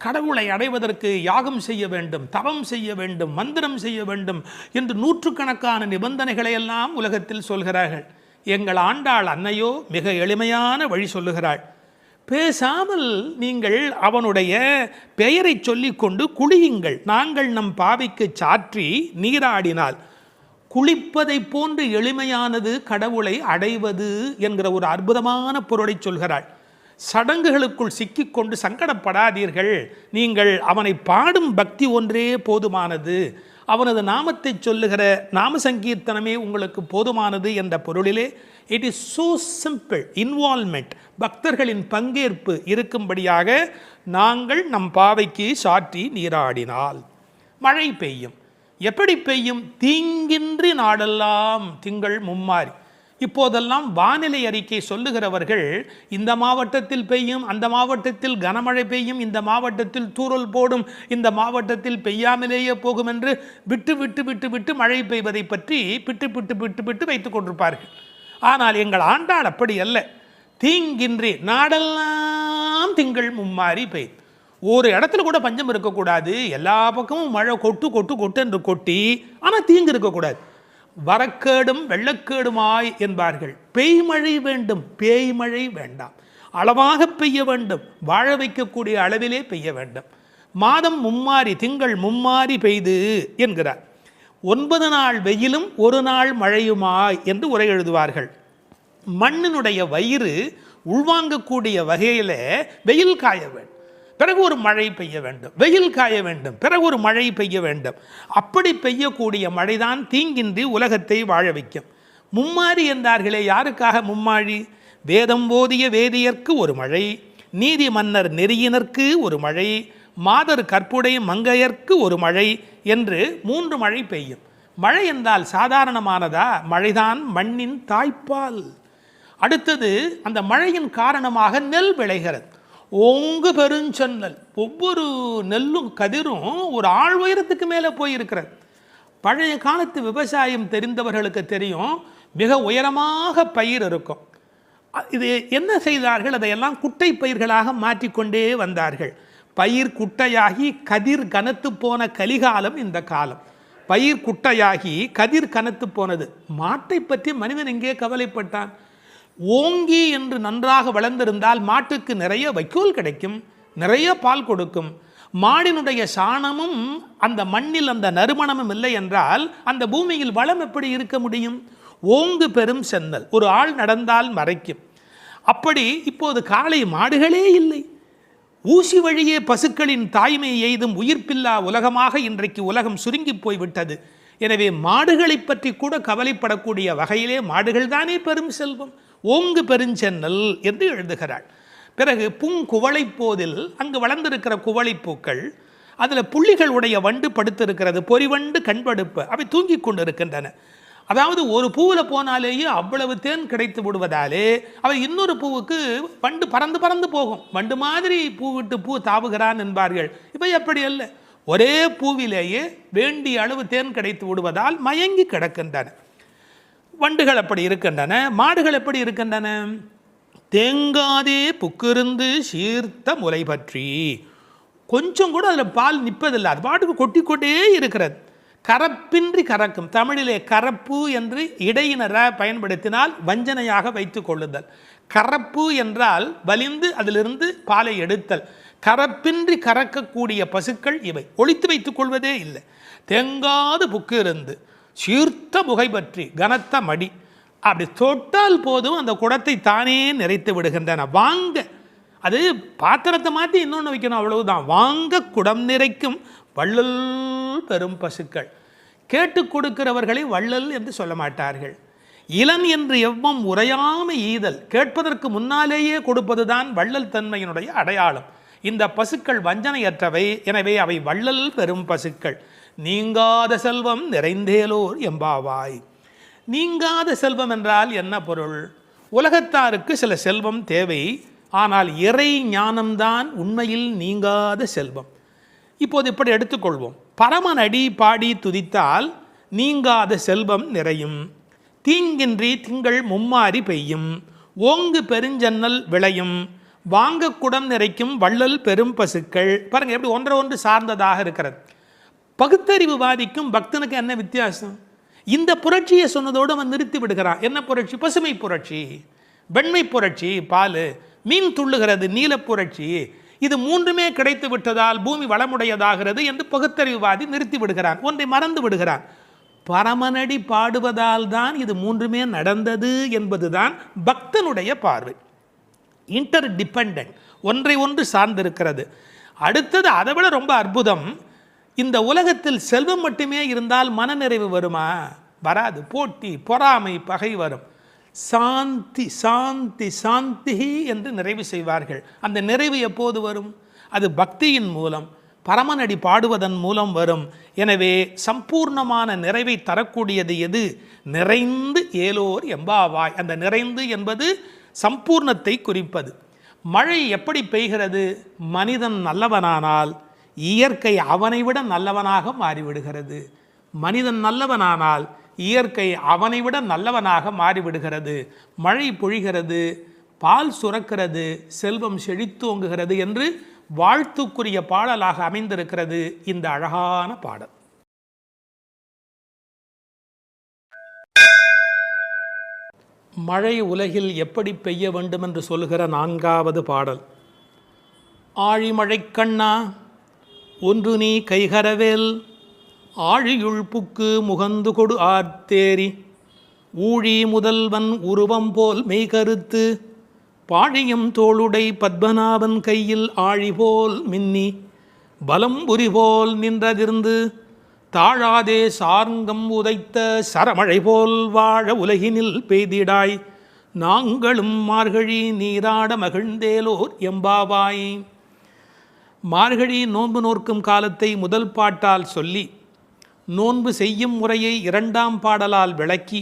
கடவுளை அடைவதற்கு யாகம் செய்ய வேண்டும், தவம் செய்ய வேண்டும், மந்திரம் செய்ய வேண்டும் என்று நூற்றுக்கணக்கான நிபந்தனைகளை எல்லாம் உலகத்தில் சொல்கிறார்கள். எங்கள் ஆண்டாள் அன்னையோ மிக எளிமையான வழி சொல்லுகிறாள். பேசாமல் நீங்கள் அவனுடைய பெயரை சொல்லிக்கொண்டு குளியுங்கள். நாங்கள் நம் பாவைக்கு சாற்றி நீராடினால். குளிப்பதை போன்று எளிமையானது கடவுளை அடைவது என்கிற ஒரு அற்புதமான பொருளை சொல்கிறாள். சடங்குகளுக்குள் சிக்கிக்கொண்டு சங்கடப்படாதீர்கள். நீங்கள் அவனை பாடும் பக்தி ஒன்றே போதுமானது, அவனது நாமத்தை சொல்லுகிற நாம சங்கீர்த்தனமே உங்களுக்கு போதுமானது என்ற பொருளிலே it is so simple. Involvement, பக்தர்களின் பங்கேற்பு இருக்கும்படியாக நாங்கள் நம் பாவைக்கு சாற்றி நீராடினால் மழை பெய்யும். எப்படி பெய்யும்? தீங்கின்றி நாடெல்லாம் திங்கள் மும்மாறி. இப்போதெல்லாம் வானிலை அறிக்கை சொல்லுகிறவர்கள் இந்த மாவட்டத்தில் பெய்யும், அந்த மாவட்டத்தில் கனமழை பெய்யும், இந்த மாவட்டத்தில் தூறல் போடும், இந்த மாவட்டத்தில் பெய்யாமலேயே போகும் என்று விட்டு விட்டு விட்டு விட்டு மழை பெய்வதை பற்றி பிட்டு பிட்டு பிட்டு பிட்டு வைத்துக் கொண்டிருப்பார்கள். ஆனால் எங்கள் ஆண்டாள் அப்படி அல்ல. தீங்கின்றி நாடெல்லாம் திங்கள் மும்மாறி பெய். ஒரு இடத்துல கூட பஞ்சம் இருக்கக்கூடாது. எல்லா பக்கமும் மழை கொட்டு கொட்டு கொட்டு என்று கொட்டி, ஆனால் தீங்கு இருக்கக்கூடாது. வரக்கேடும் வெள்ளக்கேடுமாய் என்பார்கள். பெய்மழை வேண்டும், பேய்மழை வேண்டாம். அளவாக பெய்ய வேண்டும், வாழ வைக்கக்கூடிய அளவிலே பெய்ய வேண்டும். மாதம் மும்மாறி, திங்கள் மும்மாறி பெய்து என்கிறார். 9 நாள் வெயிலும் 1 நாள் மழையுமாய் என்று உரை எழுதுவார்கள். மண்ணினுடைய வயிறு உள்வாங்கக்கூடிய வகையில் வெயில் காய வேண்டும், பிறகு ஒரு மழை பெய்ய வேண்டும், வெயில் காய வேண்டும், பிறகு ஒரு மழை பெய்ய வேண்டும். அப்படி பெய்யக்கூடிய மழைதான் தீங்கின்றி உலகத்தை வாழ வைக்கும். மும்மாறி என்றார்களே, யாருக்காக மும்மாழி? வேதம் போதிய வேதியர்க்கு ஒரு மழை, நீதி மன்னர் நெறியினர்க்கு ஒரு மழை, மாதர் கற்புடை மங்கையர்க்கு ஒரு மழை என்று 3 மழை பெய்யும். மழை என்றால் சாதாரணமானதா? மழைதான் மண்ணின் தாய்ப்பால். அடுத்தது, அந்த மழையின் காரணமாக நெல் விளைகிறது. ஓங்கு பெருஞ்சென்னல். ஒவ்வொரு நெல்லும் கதிரும் ஒரு ஆள் உயரத்துக்கு மேலே போயிருக்கிறது. பழைய காலத்து விவசாயம் தெரிந்தவர்களுக்கு தெரியும், மிக உயரமாக பயிர் இருக்கும். இது என்ன செய்தார்கள்? அதையெல்லாம் குட்டை பயிர்களாக மாற்றிக்கொண்டே வந்தார்கள். பயிர் குட்டையாகி கதிர் கனத்து போன கலிகாலம் இந்த காலம். பயிர் குட்டையாகி கதிர் கனத்து போனது. மாட்டை பற்றி மனிதன் எங்கே கவலைப்பட்டான்? ஓங்கி என்று நன்றாக வளர்ந்திருந்தால் மாட்டுக்கு நிறைய வைக்கோல் கிடைக்கும், நிறைய பால் கொடுக்கும். மாடினுடைய சாணமும் அந்த மண்ணில் அந்த நறுமணமும் இல்லை என்றால் அந்த பூமியில் வளம் எப்படி இருக்க முடியும்? ஓங்கு பெரும் சென்னல், ஒரு ஆள் நடந்தால் மறைக்கும். அப்படி இப்போது காளை மாடுகளே இல்லை. ஊசி வழியே பசுக்களின் தாய்மை எய்தும் உயிர்ப்பில்லா உலகமாக இன்றைக்கு உலகம் சுருங்கி போய்விட்டது. எனவே மாடுகளை பற்றி கூட கவலைப்படக்கூடிய வகையிலே மாடுகள் தானே பெரும் செல்வம். ஓங்கு பெருஞ்சென்னல் என்று எழுதுகிறாள். பிறகு பூங்குவளைப்போதில் அங்கு வளர்ந்திருக்கிற குவளைப்பூக்கள், அதில் புள்ளிகள் உடைய வண்டு படுத்திருக்கிறது, பொறிவண்டு கண்படுப்பு, அவை தூங்கி கொண்டு இருக்கின்றன. அதாவது ஒரு பூவில் போனாலேயே அவ்வளவு தேன் கிடைத்து விடுவதாலே அவை இன்னொரு பூவுக்கு வண்டு பறந்து பறந்து போகும். வண்டு மாதிரி பூ விட்டு பூ தாவுகிறான் என்பார்கள். இப்போ எப்படி அல்ல, ஒரே பூவிலேயே வேண்டிய அளவு தேன் கிடைத்து விடுவதால் மயங்கி கிடக்கின்றன. வண்டுகள் அப்படி இருக்கின்றன. மாடுகள் எப்படி இருக்கின்றன? தேங்காதே புக்கிருந்து சீர்த்த முலை பற்றி, கொஞ்சம் கூட அதில் பால் நிற்பதில்லை, அது பாட்டுக்கு கொட்டி கொண்டே இருக்கிறது. கரப்பின்றி கறக்கும். தமிழிலே கரப்பு என்று இடையினரை பயன்படுத்தினால் வஞ்சனையாக வைத்துக் கொள்ளுதல். கரப்பு என்றால் வலிந்து அதிலிருந்து பாலை எடுத்தல். கரப்பின்றி கறக்கக்கூடிய பசுக்கள் இவை. ஒழித்து வைத்துக் கொள்வதே இல்லை. தேங்காது புக்கு இருந்து சீர்த்த முகை பற்றி, கனத்த மடி, அப்படி தொட்டால் போதும் அந்த குடத்தை தானே நிறைத்து விடுகின்றன. வாங்க, அது பாத்திரத்தை மாற்றி இன்னொன்று வைக்கணும், அவ்வளவுதான். வாங்க குடம் நிறைக்கும் வள்ளல் பெரும் பசுக்கள். கேட்டு கொடுக்கிறவர்களை வள்ளல் என்று சொல்ல மாட்டார்கள். இளன் என்று எவ்வம் உரையாமை ஈதல், கேட்பதற்கு முன்னாலேயே கொடுப்பதுதான் வள்ளல் தன்மையினுடைய அடையாளம். இந்த பசுக்கள் வஞ்சனையற்றவை, எனவே அவை வள்ளல் பெரும் பசுக்கள். நீங்காத செல்வம் நிறைந்தேலோர் எம்பாவாய். நீங்காத செல்வம் என்றால் என்ன பொருள்? உலகத்தாருக்கு சில செல்வம் தேவை, ஆனால் இறை ஞானம்தான் உண்மையில் நீங்காத செல்வம். இப்போது இப்படி எடுத்துக்கொள்வோம். பரமனடி பாடி துதித்தால் நீங்காத செல்வம் நிறையும். தீங்கின்றி திங்கள் மும்மாறி பெய்யும். ஓங்கு பெருஞ்சன்னல் விளையும். வாங்க குடம் நிறைக்கும் வள்ளல் பெரும் பசுக்கள். பாருங்க எப்படி ஒன்றை ஒன்று சார்ந்ததாக இருக்கிறது. பகுத்தறிவுவாதிக்கும் பக்தனுக்கு என்ன வித்தியாசம்? இந்த புரட்சியை சொன்னதோடு அவன் நிறுத்தி விடுகிறான். என்ன புரட்சி? பசுமை புரட்சி, வெண்மை புரட்சி, பால், மீன் துள்ளுகிறது, நீல புரட்சி. இது மூன்றுமே கிடைத்து விட்டதால் பூமி வளமுடையதாகிறது என்று பகுத்தறிவுவாதி நிறுத்தி விடுகிறான். ஒன்றை மறந்து விடுகிறான். பரமனடி பாடுவதால் தான் இது மூன்றுமே நடந்தது என்பதுதான் பக்தனுடைய பார்வை. இன்டர் டிபெண்டன்ட், ஒன்றை ஒன்று சார்ந்திருக்கிறது. அடுத்தது அதை விட ரொம்ப அற்புதம். இந்த உலகத்தில் செல்வம் மட்டுமே இருந்தால் மனநிறைவு வருமா? வராது. போட்டி, பொறாமை, பகை வரும். சாந்தி சாந்தி சாந்தி என்று நிறைவு செய்வார்கள். அந்த நிறைவு எப்போது வரும்? அது பக்தியின் மூலம், பரமனடி பாடுவதன் மூலம் வரும். எனவே சம்பூர்ணமான நிறைவை தரக்கூடியது எது? நிறைந்து ஏலோர் எம்பாவாய். அந்த நிறைந்து என்பது சம்பூர்ணத்தை குறிப்பது. மழை எப்படி பெய்கிறது? மனிதன் நல்லவனானால் இயற்கை அவனை விட நல்லவனாக மாறிவிடுகிறது. மனிதன் நல்லவனானால் இயற்கை அவனை விட நல்லவனாக மாறிவிடுகிறது. மழை பொழிகிறது, பால் சுரக்கிறது, செல்வம் செழித்தோங்குகிறது என்று வாழ்த்துக்குரிய பாடலாக அமைந்திருக்கிறது இந்த அழகான பாடல். மழை உலகில் எப்படி பெய்ய வேண்டும் என்று சொல்லுகிற 4வது பாடல். ஆழிமழை கண்ணா ஒன்று நீ கைகரவேல், ஆழியுள் புக்கு முகந்து கொடு ஆர்த்தேரி, ஊழி முதல்வன் உருவம் போல் மெய்கருத்து, பாழியும் தோளுடை பத்மநாபன் கையில் ஆழி போல் மின்னி, பலம்புரி போல் நின்றதிர்ந்து, தாழாதே சார்ங்கம் உதைத்த சரமழை போல் வாழ உலகினில் பெய்திடாய், நாங்களும் மார்கழி நீராட மகிழ்ந்தேலோர் எம்பாவாய். மார்கழி நோன்பு நோற்கும் காலத்தை முதல் பாட்டால் சொல்லி, நோன்பு செய்யும் முறையை 2ஆம் பாடலால் விளக்கி,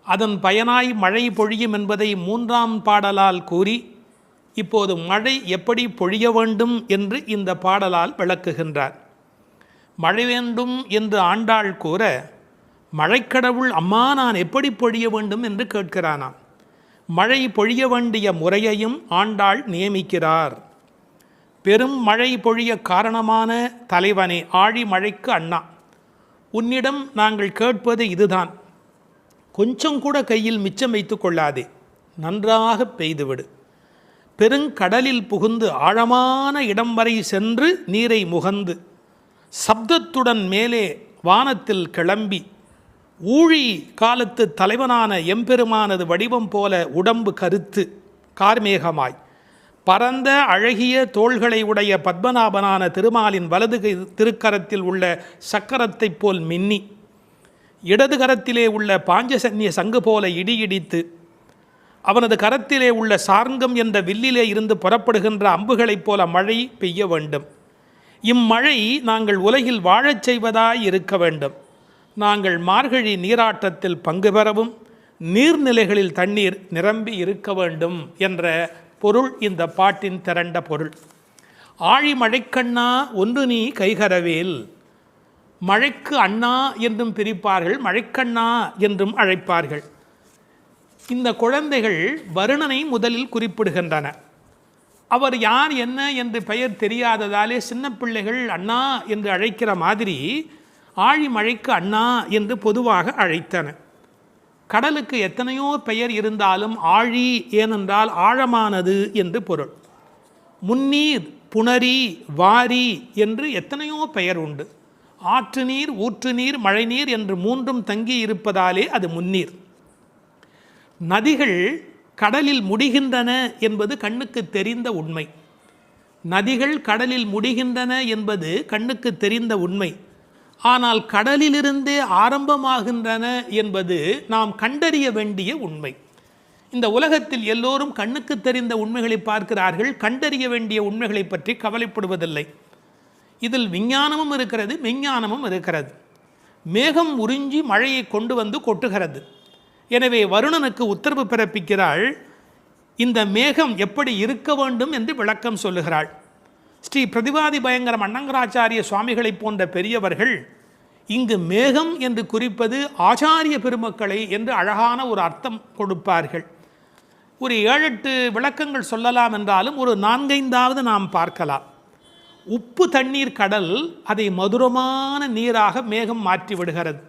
அதன் பயனாய் மழை பொழியும் என்பதை 3ஆம் பாடலால் கூறி, இப்போது மழை எப்படி பொழிய வேண்டும் என்று இந்த பாடலால் விளக்குகின்றார். மழை வேண்டும் என்று ஆண்டாள் கூற, மழைக்கடவுள் அம்மா நான் எப்படி பொழிய வேண்டும் என்று கேட்கிறானாம். மழை பொழிய வேண்டிய முறையையும் ஆண்டாள் நியமிக்கிறார். பெரும் மழை பொழிய காரணமான தலைவனே, ஆழி மழைக்கு அண்ணா, உன்னிடம் நாங்கள் கேட்பது இதுதான். கொஞ்சம் கூட கையில் மிச்சம் வைத்து கொள்ளாதே, நன்றாக பெய்துவிடு. பெருங்கடலில் புகுந்து ஆழமான இடம் வரை சென்று நீரை முகந்து, சப்தத்துடன் மேலே வானத்தில் கிளம்பி, ஊழி காலத்து தலைவனான எம்பெருமானது வடிவம் போல உடம்பு கருத்து கார்மேகமாய், பரந்த அழகிய தோள்களை உடைய பத்மநாபனான திருமாலின் வலது திருக்கரத்தில் உள்ள சக்கரத்தைப் போல் மின்னி, இடது கரத்திலே உள்ள பாஞ்சசன்னிய சங்கு போல இடியிடித்து, அவனது கரத்திலே உள்ள சார்ங்கம் என்ற வில்லிலே இருந்து புறப்படுகின்ற அம்புகளைப் போல மழை பெய்ய வேண்டும். இம்மழை நாங்கள் உலகில் வாழச் செய்வதாய் இருக்க வேண்டும். நாங்கள் மார்கழி நீராட்டத்தில் பங்கு பெறவும் நீர்நிலைகளில் தண்ணீர் நிரம்பி இருக்க வேண்டும் என்ற பொருள் இந்த பாட்டின் திரண்ட பொருள். ஆழி மழைக்கண்ணா ஒன்று நீ கைகரவேல். மழைக்கு அண்ணா என்றும் பிரிப்பார்கள், மழைக்கண்ணா என்றும் அழைப்பார்கள். இந்த குழந்தைகள் வருணனை முதலில் குறிப்பிடுகின்றன. அவர் யார் என்ன என்று பெயர் தெரியாததாலே சின்ன பிள்ளைகள் அண்ணா என்று அழைக்கிற மாதிரி ஆழி மழைக்கு அண்ணா என்று பொதுவாக அழைத்தன. கடலுக்கு எத்தனையோ பெயர் இருந்தாலும் ஆழி ஏனென்றால் ஆழமானது என்று பொருள். முன்னீர், புணரி, வாரி என்று எத்தனையோ பெயர் உண்டு. ஆற்று நீர், ஊற்று நீர், மழைநீர் என்று மூன்றும் தங்கி இருப்பதாலே அது முன்னீர். நதிகள் கடலில் முடிகின்றன என்பது கண்ணுக்கு தெரிந்த உண்மை. நதிகள் கடலில் முடிகின்றன என்பது கண்ணுக்கு தெரிந்த உண்மை. ஆனால் கடலிலிருந்தே ஆரம்பமாகின்றன என்பது நாம் கண்டறிய வேண்டிய உண்மை. இந்த உலகத்தில் எல்லோரும் கண்ணுக்கு தெரிந்த உண்மைகளை பார்க்கிறார்கள், கண்டறிய வேண்டிய உண்மைகளை பற்றி கவலைப்படுவதில்லை. இதில் விஞ்ஞானமும் இருக்கிறது, மெஞ்ஞானமும் இருக்கிறது. மேகம் உறிஞ்சி மழையை கொண்டு வந்து கொட்டுகிறது. எனவே வருணனுக்கு உத்தரவு பிறப்பிக்கிறாள். இந்த மேகம் எப்படி இருக்க வேண்டும் என்று விளக்கம் சொல்லுகிறாள். ஸ்ரீ பிரதிவாதி பயங்கரம் அண்ணங்கராச்சாரிய சுவாமிகளை போன்ற பெரியவர்கள் இங்கு மேகம் என்று குறிப்பது ஆச்சாரிய பெருமக்களை என்று அழகான ஒரு அர்த்தம் கொடுப்பார்கள். ஒரு 7-8 விளக்கங்கள் சொல்லலாம் என்றாலும் ஒரு 4-5வது நாம் பார்க்கலாம். உப்பு தண்ணீர் கடல், அதை மதுரமான நீராக மேகம் மாற்றி விடுகிறது.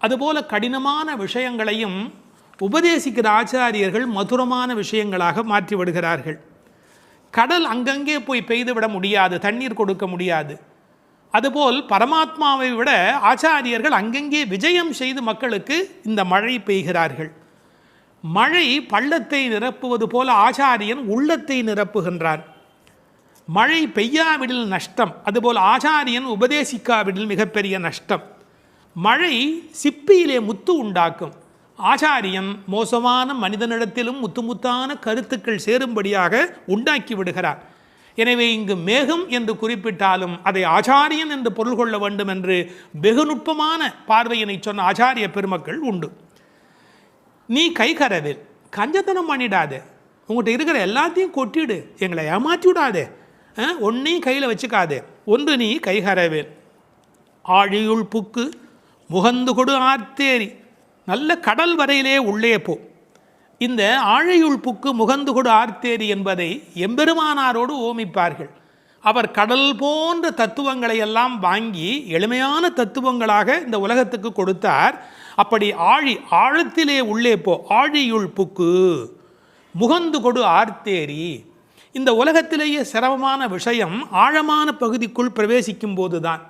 அதுபோல கடினமான விஷயங்களையும் உபதேசிக்கிற ஆச்சாரியர்கள் மதுரமான விஷயங்களாக மாற்றி விடுகிறார்கள். கடல் அங்கங்கே போய் பெய்துவிட முடியாது, தண்ணீர் கொடுக்க முடியாது. அதுபோல் பரமாத்மாவை விட ஆச்சாரியர்கள் அங்கங்கே விஜயம் செய்து மக்களுக்கு இந்த மழை பெய்கிறார்கள். மழை பள்ளத்தை நிரப்புவது போல ஆச்சாரியன் உள்ளத்தை நிரப்புகின்றான். மழை பெய்யாவிடில் நஷ்டம், அதுபோல் ஆச்சாரியன் உபதேசிக்காவிடில் மிகப்பெரிய நஷ்டம். மழை சிப்பியிலே முத்து உண்டாக்கும். ஆச்சாரியன் மோசமான மனிதனிடத்திலும் முத்துமுத்தான கருத்துக்கள் சேரும்படியாக உண்டாக்கி விடுகிறார். எனவே இங்கு மேகம் என்று குறிப்பிட்டாலும் அதை ஆச்சாரியன் என்று பொருள் கொள்ள வேண்டும் என்று வெகு நுட்பமான பார்வையினை சொன்ன ஆச்சாரிய பெருமக்கள் உண்டு. நீ கைகரவேல், கஞ்சத்தனம் பண்ணிடாதே, உங்கள்கிட்ட இருக்கிற எல்லாத்தையும் கொட்டிடு, எங்களை ஏமாற்றி விடாதே, ஒன்றையும் கையில் வச்சுக்காதே. ஒன்று நீ கைகரவேல். ஆழியுள் புக்கு முகந்து கொடு ஆர்த்தேரி. நல்ல கடல் வரையிலே உள்ளே போ. இந்த ஆழியுள் புக்கு முகந்து கொடு ஆர்த்தேரி என்பதை எம்பெருமானாரோடு ஓமிப்பார்கள். அவர் கடல் போன்ற தத்துவங்களை எல்லாம் வாங்கி எளிமையான தத்துவங்களாக இந்த உலகத்துக்கு கொடுத்தார். அப்படி ஆழத்திலே உள்ளே போ. ஆழியுள் புக்கு முகந்து கொடு ஆர்த்தேரி. இந்த உலகத்திலேயே சிரமமான விஷயம் ஆழமான பகுதிக்குள் பிரவேசிக்கும் போதுதான்.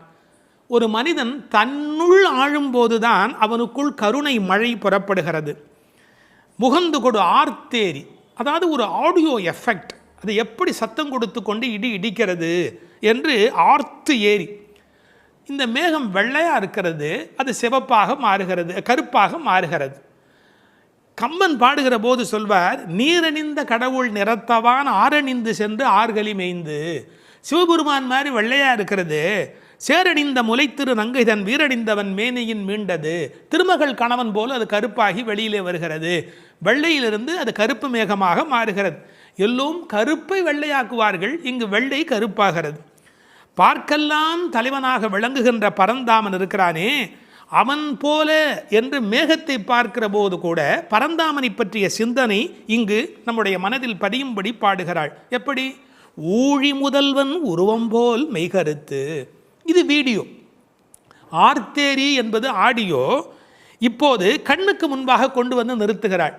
ஒரு மனிதன் தன்னுள் ஆழும்போதுதான் அவனுக்குள் கருணை மழை புறப்படுகிறது. முகந்து கொடு ஆர்த்தேரி, அதாவது ஒரு ஆடியோ எஃபெக்ட். அது எப்படி சத்தம் கொடுத்து கொண்டு இடிக்கிறது என்று ஆர்த்து ஏரி. இந்த மேகம் வெள்ளையாக இருக்கிறது, அது சிவப்பாக மாறுகிறது, கருப்பாக மாறுகிறது. கம்பன் பாடுகிற போது சொல்வார், நீரணிந்த கடவுள் நிறத்தவான் ஆரணிந்து சென்று ஆர்களி மேய்ந்து. சிவபெருமான் மாதிரி வெள்ளையாக இருக்கிறது, சேரணிந்த முலைத்திரு நங்கைதன் வீரணிந்தவன் மேனையின் மீண்டது. திருமகள் கணவன் போல் அது கருப்பாகி வெளியிலே வருகிறது. வெள்ளையிலிருந்து அது கருப்பு மேகமாக மாறுகிறது. எல்லோரும் கருப்பை வெள்ளையாக்குவார்கள், இங்கு வெள்ளை கருப்பாகிறது. பார்க்கெல்லாம் தலைவனாக விளங்குகின்ற பரந்தாமன் இருக்கிறானே, அவன் போல என்று மேகத்தை பார்க்கிற போது கூட பரந்தாமனை பற்றிய சிந்தனை இங்கு நம்முடைய மனதில் பதியும்படி பாடுகிறாள். எப்படி? ஊழி முதல்வன் உருவம் போல் மெய்கருத்து. இது வீடியோ. ஆர்த்தேரி என்பது ஆடியோ. இப்போது கண்ணுக்கு முன்பாக கொண்டு வந்து நிறுத்துகிறாள்.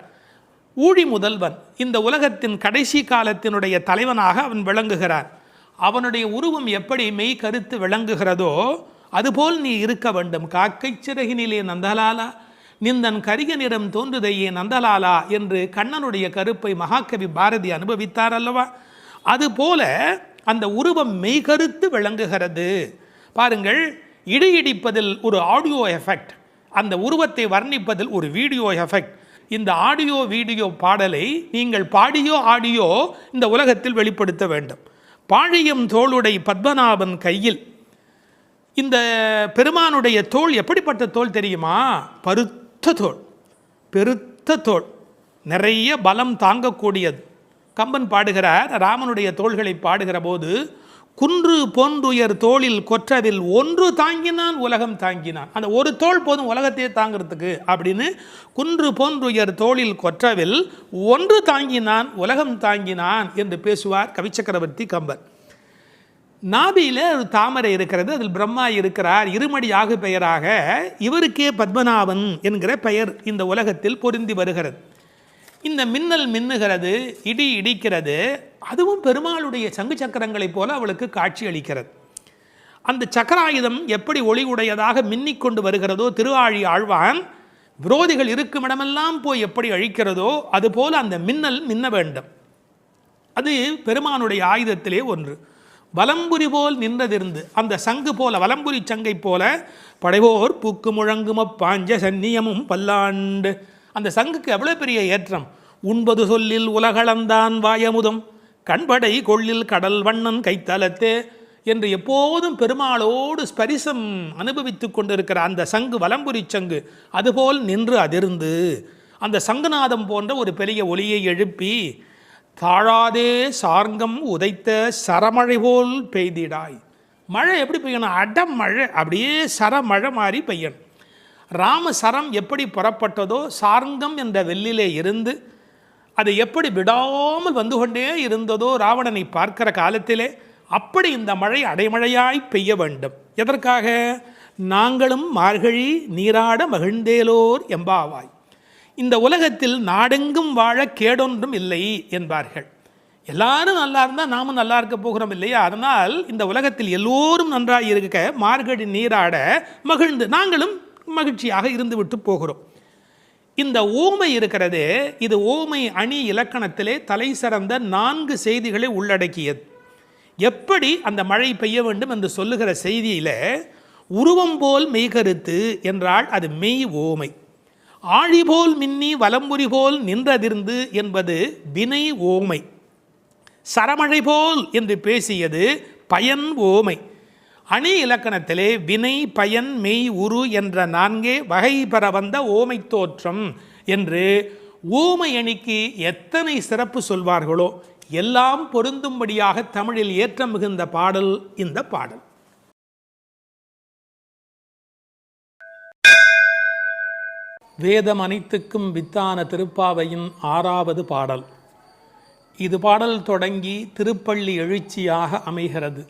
ஊழி முதல்வன், இந்த உலகத்தின் கடைசி காலத்தினுடைய தலைவனாக அவன் விளங்குகிறான். அவனுடைய உருவம் எப்படி மெய் கருத்து விளங்குகிறதோ அதுபோல் நீ இருக்க வேண்டும். காக்கை சிறகினிலே நந்தலாலா நிந்தன் கரிய நிறம் தோன்றுதையே நந்தலாலா என்று கண்ணனுடைய கருப்பை மகாகவி பாரதி அனுபவித்தார் அல்லவா? அதுபோல அந்த உருவம் மெய்கருத்து விளங்குகிறது. பாருங்கள், இடிப்பதில் ஒரு ஆடியோ எஃபெக்ட், அந்த உருவத்தை வர்ணிப்பதில் ஒரு வீடியோ எஃபெக்ட். இந்த ஆடியோ வீடியோ பாடலை நீங்கள் பாடியோ ஆடியோ இந்த உலகத்தில் வெளிப்படுத்த வேண்டும். பாழியம் தோளுடை பத்மநாபன் கையில். இந்த பெருமானுடைய தோள் எப்படிப்பட்ட தோள் தெரியுமா? பருத்த தோள், பெருத்த தோள், நிறைய பலம் தாங்கக்கூடியது. கம்பன் பாடுகிறார், ராமனுடைய தோள்களை பாடுகிற போது, குன்று போன்றுயர் தோளில் கொற்றவில் ஒன்று தாங்கினான் உலகம் தாங்கினான். அந்த ஒரு தோள் போதும் உலகத்தையே தாங்கிறதுக்கு அப்படின்னு, குன்று போன்றுயர் தோளில் கொற்றவில் ஒன்று தாங்கினான் உலகம் தாங்கினான் என்று பேசுவார் கவிச்சக்கரவர்த்தி கம்பர். நாபியில் ஒரு தாமரை இருக்கிறது, அதில் பிரம்மா இருக்கிறார். இருமடி ஆகு பெயராக இவருக்கே பத்மநாபன் என்கிற பெயர் இந்த உலகத்தில் பொருந்தி வருகிறது. இந்த மின்னல் மின்னுகிறது, இடி இடிக்கிறது, அதுவும் பெருமாளுடைய சங்கு சக்கரங்களைப் போல அவளுக்கு காட்சி அளிக்கிறது. அந்த சக்கராயுதம் எப்படி ஒளி உடையதாக மின்னிக்கொண்டு வருகிறதோ, திருஆழி ஆழ்வான் விரோதிகள் இருக்கும் இடமெல்லாம் போய் எப்படி அழிக்கிறதோ அதுபோல அந்த மின்னல் மின்ன வேண்டும். அது பெருமானுடைய ஆயுதத்திலே ஒன்று. வலம்புரி போல் நின்றதிருந்து அந்த சங்கு போல, வலம்புரி சங்கை போல, படைவோர் பூக்கு முழங்கும பாஞ்ச சன்னியமும் பல்லாண்டு. அந்த சங்குக்கு எவ்வளோ பெரிய ஏற்றம்! உண்பது சொல்லில் உலகளந்தான் வாயமுதம், கண்படை கொள்ளில் கடல் வண்ணன் கைத்தலத்தே என்று எப்போதும் பெருமாளோடு ஸ்பரிசம் அனுபவித்து கொண்டிருக்கிற அந்த சங்கு, வலம்புரி சங்கு, அதுபோல் நின்று அதிர்ந்து அந்த சங்குநாதம் போன்ற ஒரு பெரிய ஒலியை எழுப்பி, தாழாதே சார்ங்கம் உதைத்த சரமழை போல் பெய்திடாய். மழை எப்படி பெய்யணும்? அடமழை, அப்படியே சரமழை மாதிரி பெய்யணும். ராமசரம் எப்படி புறப்பட்டதோ, சார்ங்கம் என்ற வெள்ளிலே இருந்து அது எப்படி விடாமல் வந்து கொண்டே இருந்ததோ ராவணனை பார்க்கிற காலத்திலே, அப்படி இந்த மழை அடைமழையாய் பெய்ய வேண்டும். எதற்காக? நாங்களும் மார்கழி நீராட மகிழ்ந்தேலோர் எம்பாவாய். இந்த உலகத்தில் நாடெங்கும் வாழ கேடொன்றும் இல்லை என்பார்கள். எல்லாரும் நல்லா இருந்தால் நாமும் நல்லா இருக்க போகிறோம் இல்லையா? அதனால் இந்த உலகத்தில் எல்லோரும் நன்றாக இருக்க மார்கழி நீராட மகிழ்ந்து நாங்களும் மகிழ்ச்சியாக இருந்து விட்டு போகிறோம். இந்த ஓமை இருக்கிறது, இது ஓமை அணி இலக்கணத்திலே தலை சிறந்த 4 செய்திகளை உள்ளடக்கியது. எப்படி அந்த மழை பெய்ய வேண்டும் என்று சொல்லுகிற செய்தியில், உருவம் போல் மெய்கருத்து என்றால் அது மெய் ஓமை. ஆழி போல் மின்னி வலம்புரி போல் நின்றதிர்ந்து என்பது வினை ஓமை. சரமழை போல் என்று பேசியது பயன் ஓமை. அணி இலக்கணத்திலே வினை, பயன், மெய், உரு என்ற 4 வகை பெற வந்த ஓமை தோற்றம் என்று ஓமை அணிக்கு எத்தனை சிறப்பு சொல்வார்களோ எல்லாம் பொருந்தும்படியாக தமிழில் ஏற்றம் மிகுந்த பாடல் இந்த பாடல். வேதம் அனைத்துக்கும் வித்தான திருப்பாவையின் 6வது பாடல். இது பாடல் தொடங்கி திருப்பள்ளி எழுச்சியாக அமைகிறது.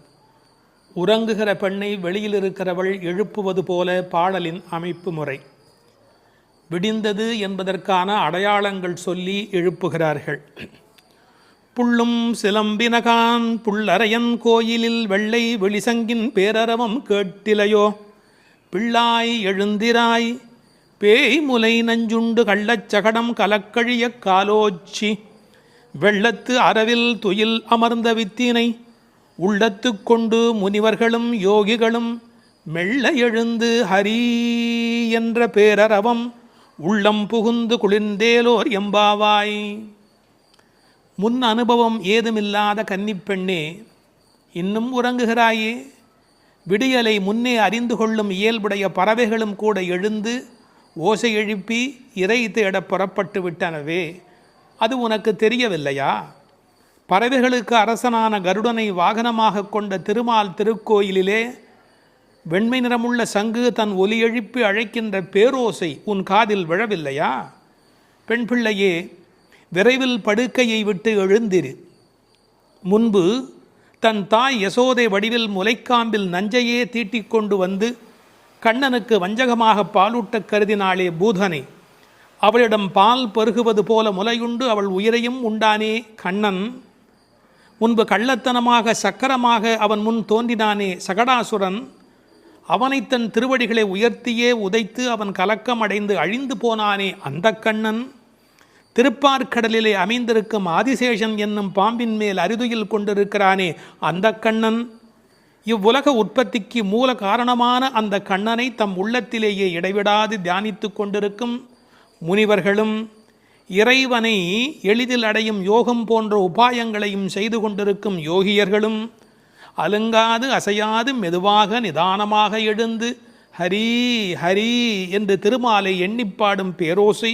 உறங்குகிற பெண்ணை வெளியில் இருக்கிறவள் எழுப்புவது போல பாடலின் அமைப்பு முறை. விடிந்தது என்பதற்கான அடையாளங்கள் சொல்லி எழுப்புகிறார்கள். புள்ளும் சிலம்பினகான் புள்ளரையன் கோயிலில் வெள்ளை வெளிசங்கின் பேரரவம் கேட்டிலையோ, பிள்ளாய் எழுந்திராய் பேய் முலை நஞ்சுண்டு கள்ளச்சகடம் கலக்கழிய காலோச்சி, வெள்ளத்து அரவில் துயில் அமர்ந்த வித்தினை உள்ளத்து கொண்டு முனிவர்களும் யோகிகளும் மெல்ல எழுந்து ஹரி என்ற பேரரவம் உள்ளம் புகுந்து குளிர்ந்தேலோர் எம்பாவாய். முன் அனுபவம் ஏதுமில்லாத கன்னிப்பெண்ணே, இன்னும் உறங்குகிறாயே? விடியலை முன்னே அறிந்து கொள்ளும் இயல்புடைய பறவைகளும் கூட எழுந்து ஓசை எழுப்பி இறை தேட புறப்பட்டு விட்டனவே, அது உனக்கு தெரியவில்லையா? பறவைகளுக்கு அரசனான கருடனை வாகனமாக கொண்ட திருமால் திருக்கோயிலிலே வெண்மை நிறமுள்ள சங்கு தன் ஒலி எழுப்பி அழைக்கின்ற பேரோசை உன் காதில் விழவில்லையா? பெண் பிள்ளையே, விரைவில் படுக்கையை விட்டு எழுந்திரு. முன்பு தன் தாய் யசோதை வடிவில் முலைக்காம்பில் நஞ்சையே தீட்டிக் கொண்டு வந்து கண்ணனுக்கு வஞ்சகமாக பாலூட்ட கருதினாளே பூதனை. அவளிடம் பால் பருகுவது போல முலையுண்டு அவள் உயிரையும் உண்டானே கண்ணன். முன்பு கள்ளத்தனமாக சக்கரமாக அவன் முன் தோன்றினானே சகடாசுரன். அவனை தன் திருவடிகளை உயர்த்தியே உதைத்து அவன் கலக்கம் அடைந்து அழிந்து போனானே அந்த கண்ணன். திருப்பார்கடலிலே அமைந்திருக்கும் ஆதிசேஷன் என்னும் பாம்பின் மேல் அரிதுயில் கொண்டிருக்கிறானே அந்த கண்ணன். இவ்வுலக உற்பத்திக்கு மூல காரணமான அந்த கண்ணனை தம் உள்ளத்திலேயே இடைவிடாது தியானித்து கொண்டிருக்கும் முனிவர்களும் இறைவனை எளிதில் அடையும் யோகம் போன்ற உபாயங்களையும் செய்து கொண்டிருக்கும் யோகியர்களும் அலுங்காது அசையாது மெதுவாக நிதானமாக எழுந்து ஹரி ஹரி என்று திருமாலை எண்ணிப்பாடும் பேரோசை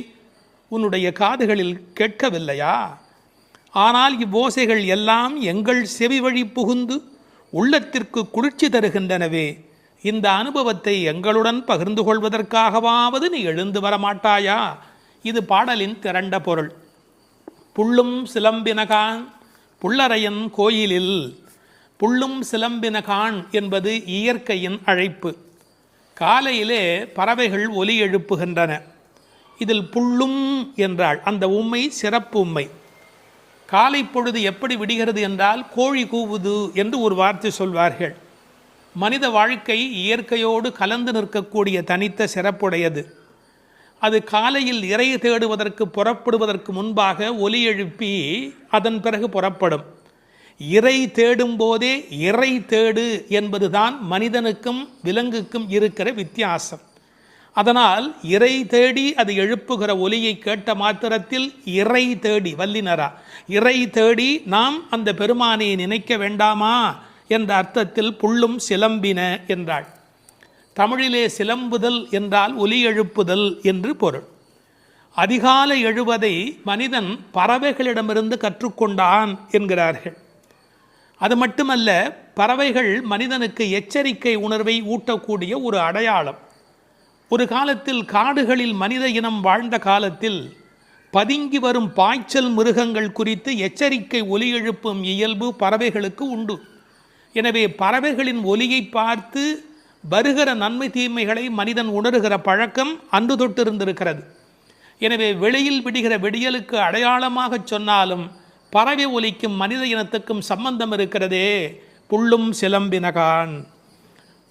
உன்னுடைய காதுகளில் கேட்கவில்லையா? ஆனால் இவ்வோசைகள் எல்லாம் எங்கள் செவி வழி புகுந்து உள்ளத்திற்கு குளிர்ச்சி தருகின்றனவே. இந்த அனுபவத்தை எங்களுடன் பகிர்ந்து கொள்வதற்காகவாவது நீ எழுந்து வரமாட்டாயா? இது பாடலின் திரண்ட பொருள். புள்ளும் சிலம்பினகான் புள்ளரையன் கோயிலில். புள்ளும் சிலம்பினகான் என்பது இயற்கையின் அழைப்பு. காலையிலே பறவைகள் ஒலி எழுப்புகின்றன. இதில் புள்ளும் என்றால் அந்த உம்மை சிறப்பு உம்மை. காலை பொழுது எப்படி விடுகிறது என்றால் கோழி கூவுது என்று ஒரு வார்த்தை சொல்வார்கள். மனித வாழ்க்கை இயற்கையோடு கலந்து நிற்கக்கூடிய தனித்த சிறப்புடையது. அது காலையில் இறை தேடுவதற்கு புறப்படுவதற்கு முன்பாக ஒலி எழுப்பி அதன் பிறகு புறப்படும். இறை தேடும் போதே இறை தேடு என்பதுதான் மனிதனுக்கும் விலங்குக்கும் இருக்கிற வித்தியாசம். அதனால் இறை தேடி அது எழுப்புகிற ஒலியை கேட்ட மாத்திரத்தில் இறை தேடி வல்லினரா இறை தேடி நாம் அந்த பெருமானை நினைக்க வேண்டாமா என்ற அர்த்தத்தில் புள்ளும் சிலம்பின என்றாள். தமிழிலே சிலம்புதல் என்றால் ஒலி எழுப்புதல் என்று பொருள். அதிகாலை எழுவதை மனிதன் பறவைகளிடமிருந்து கற்றுக்கொண்டான் என்கிறார்கள். அது மட்டுமல்ல, பறவைகள் மனிதனுக்கு எச்சரிக்கை உணர்வை ஊட்டக்கூடிய ஒரு அடையாளம். ஒரு காலத்தில் காடுகளில் மனித இனம் வாழ்ந்த காலத்தில் பதுங்கி வரும் பாய்ச்சல் மிருகங்கள் குறித்து எச்சரிக்கை ஒலி எழுப்பும் இயல்பு பறவைகளுக்கு உண்டு. எனவே பறவைகளின் ஒலியை பார்த்து வருகிற நன்மை தீமைகளை மனிதன் உணர்கிற பழக்கம் அன்று தொட்டிருந்திருக்கிறது. எனவே வெளியில் விடுகிற விடியலுக்கு அடையாளமாக சொன்னாலும் பறவை ஒலிக்கும் மனித இனத்துக்கும் சம்பந்தம் இருக்கிறதே. புள்ளும் சிலம்பினகான்.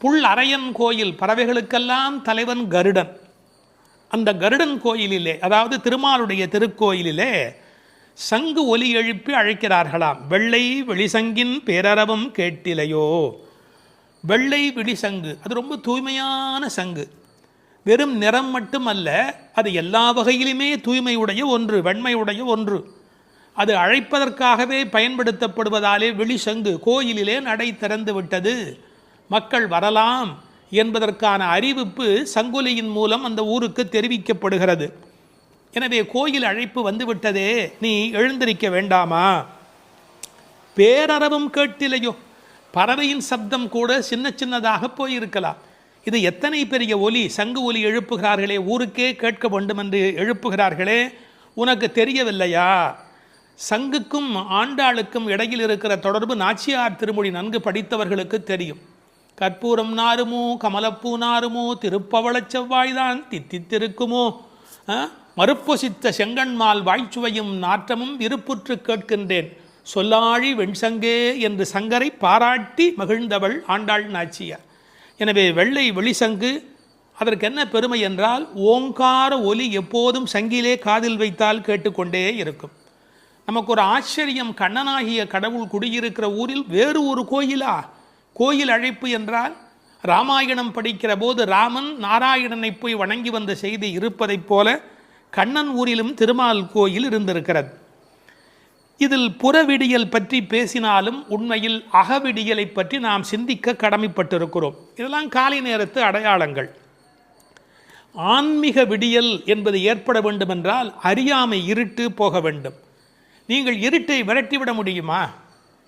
புல் அரையன் கோயில், பறவைகளுக்கெல்லாம் தலைவன் கருடன். அந்த கருடன் கோயிலிலே, அதாவது திருமாலுடைய திருக்கோயிலிலே சங்கு ஒலி எழுப்பி அழைக்கிறார்களாம். வெள்ளை வெளிசங்கின் பேரரவம் கேட்டிலையோ. வெள்ளை விழிசங்கு அது ரொம்ப தூய்மையான சங்கு. வெறும் நிறம் மட்டுமல்ல, அது எல்லா வகையிலுமே தூய்மையுடைய ஒன்று, வெண்மையுடைய ஒன்று. அது அழைப்பதற்காகவே பயன்படுத்தப்படுவதாலே வெளிசங்கு கோயிலிலே நடை திறந்து விட்டது, மக்கள் வரலாம் என்பதற்கான அறிவிப்பு சங்கொலியின் மூலம் அந்த ஊருக்கு தெரிவிக்கப்படுகிறது. எனவே கோயில் அழைப்பு வந்துவிட்டதே, நீ எழுந்திருக்க வேண்டாமா? பேரறவும் கேட்டிலையோ. பறவையின் சப்தம் கூட சின்ன சின்னதாக போயிருக்கலாம். இது எத்தனை பெரிய ஒலி, சங்கு ஒலி எழுப்புகிறார்களே, ஊருக்கே கேட்க வேண்டும் என்று எழுப்புகிறார்களே, உனக்கு தெரியவில்லையா? சங்குக்கும் ஆண்டாளுக்கும் இடையில் இருக்கிற தொடர்பு நாச்சியார் திருமொழி நன்கு படித்தவர்களுக்கு தெரியும். கற்பூரம் நாருமோ கமலப்பூ நாருமோ திருப்பவளச் செவ்வாய்தான் தித்தித்திருக்குமோ, மறுப்பொசித்த செங்கண்மால் வாய்ச்சுவையும் நாற்றமும் விருப்புற்று கேட்கின்றேன் சொல்லாழி வெண்சங்கே என்று சங்கரை பாராட்டி மகிழ்ந்தவள் ஆண்டாள் நாச்சியார். எனவே வெள்ளை வெளிசங்கு, அதற்கு என்ன பெருமை என்றால் ஓங்கார ஒலி எப்போதும் சங்கிலே காதில் வைத்தால் கேட்டுக்கொண்டே இருக்கும். நமக்கு ஒரு ஆச்சரியம், கண்ணனாகிய கடவுள் குடியிருக்கிற ஊரில் வேறு ஒரு கோயிலா? கோயில் அழைப்பு என்றால் ராமாயணம் படிக்கிற போது ராமன் நாராயணனை போய் வணங்கி வந்த செய்தி இருப்பதைப் போல கண்ணன் ஊரிலும் திருமால் கோயில் இருந்திருக்கிறது. இதில் புறவிடியல் பற்றி பேசினாலும் உண்மையில் அகவிடியலை பற்றி நாம் சிந்திக்க கடமைப்பட்டிருக்கிறோம். இதெல்லாம் காலை நேரத்து அடையாளங்கள். ஆன்மீக விடியல் என்பது ஏற்பட வேண்டுமென்றால் அறியாமை, இருட்டு போக வேண்டும். நீங்கள் இருட்டை விரட்டிவிட முடியுமா?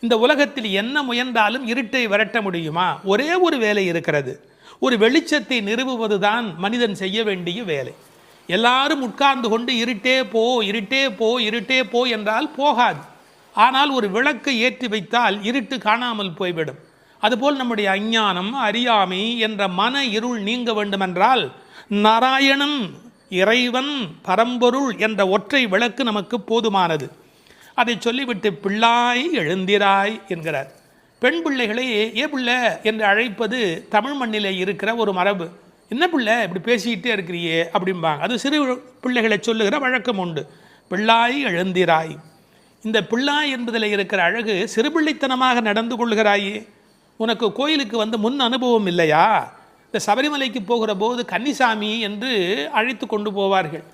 இந்த உலகத்தில் என்ன முயன்றாலும் இருட்டை விரட்ட முடியுமா? ஒரே ஒரு வேலை இருக்கிறது, ஒரு வெளிச்சத்தை நிறுவுவதுதான் மனிதன் செய்ய வேண்டிய வேலை. எல்லாரும் உட்கார்ந்து கொண்டு இருட்டே போ இருட்டே போ இருட்டே போ என்றால் போகாது. ஆனால் ஒரு விளக்கை ஏற்றி வைத்தால் இருட்டு காணாமல் போய்விடும். அதுபோல் நம்முடைய அஞ்ஞானம், அறியாமை என்ற மன இருள் நீங்க வேண்டுமென்றால் நாராயணன், இறைவன், பரம்பொருள் என்ற ஒற்றை விளக்கு நமக்கு போதுமானது. அதை சொல்லிவிட்டு பிள்ளாய் எழுந்திராய் என்கிறார். பெண் பிள்ளைகளை ஏ பிள்ளை என்று அழைப்பது தமிழ் மண்ணிலே இருக்கிற ஒரு மரபு. என்ன பிள்ளை இப்படி பேசிக்கிட்டே இருக்கிறியே அப்படிம்பாங்க. அது சிறு பிள்ளைகளை சொல்லுகிற வழக்கம் உண்டு. பிள்ளாய் எழுந்திராய். இந்த பிள்ளாய் என்பதில் இருக்கிற அழகு, சிறுபிள்ளைத்தனமாக நடந்து கொள்கிறாயே. உனக்கு கோயிலுக்கு வந்து முன் அனுபவம் இல்லையா? இந்த சபரிமலைக்கு போகிற போது கன்னிசாமி என்று அழைத்து கொண்டு போவார்கள்.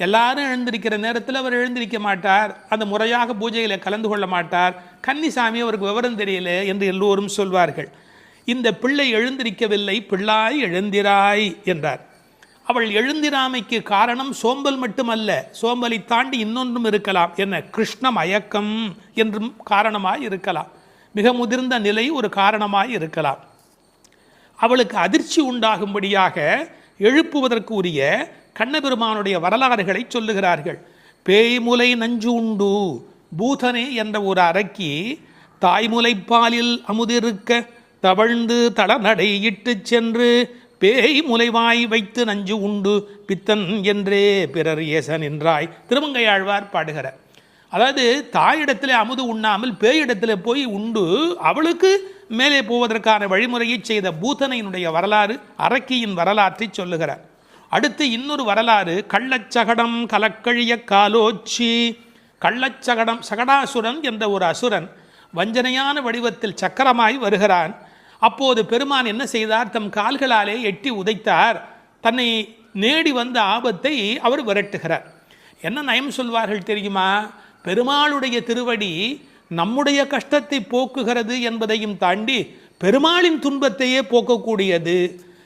எல்லாரும் எழுந்திருக்கிற நேரத்தில் அவர் எழுந்திருக்க மாட்டார், அந்த முறையாக பூஜையில் கலந்து கொள்ள மாட்டார். கன்னிசாமி அவருக்கு விவரம் தெரியல என்று எல்லோரும் சொல்வார்கள். இந்த பிள்ளை எழுந்திருக்கவில்லை, பிள்ளாய் எழுந்திராய் என்றார். அவள் எழுந்திராமைக்கு காரணம் சோம்பல் மட்டுமல்ல, சோம்பலை தாண்டி இன்னொன்றும் இருக்கலாம். என்ன? கிருஷ்ண மயக்கம் என்றும் காரணமாய் இருக்கலாம். மிக முதிர்ந்த நிலை ஒரு காரணமாய் இருக்கலாம். அவளுக்கு அதிர்ச்சி உண்டாகும்படியாக எழுப்புவதற்கு உரிய கண்ணபெருமானுடைய வரலாறுகளை சொல்லுகிறார்கள். பேய்முலை நஞ்சு உண்டு பூதனே என்ற ஒரு அரக்கி தாய்முலைப்பாலில் அமுதிருக்க தவழ்ந்து தளநடை இட்டு சென்று பேய் முலைவாய் வைத்து நஞ்சு உண்டு பித்தன் என்றே பிறர் ஏசன் என்றாய் திருமங்கையாழ்வார் பாடுகிறார். அதாவது தாயிடத்தில் அமுது உண்ணாமல் பேயிடத்தில் போய் உண்டு அவளுக்கு மேலே போவதற்கான வழிமுறையை செய்த பூதனையினுடைய வரலாறு, அரக்கியின் வரலாற்றை சொல்லுகிறார். அடுத்து இன்னொரு வரலாறு, கள்ளச்சகடம் கலக்கழிய காலோச்சி. கள்ளச்சகடம், சகடாசுரன் என்ற ஒரு அசுரன் வஞ்சனையான வடிவத்தில் சக்கரமாய் வருகிறான். அப்போது பெருமான் என்ன செய்தார்? தம் கால்களாலே எட்டி உதைத்தார். தன்னை நேடி வந்த ஆபத்தை அவர் விரட்டுகிறார். என்ன நயம் சொல்வார்கள் தெரியுமா? பெருமாளுடைய திருவடி நம்முடைய கஷ்டத்தை போக்குகிறது என்பதையும் தாண்டி பெருமாளின் துன்பத்தையே போக்கக்கூடியது.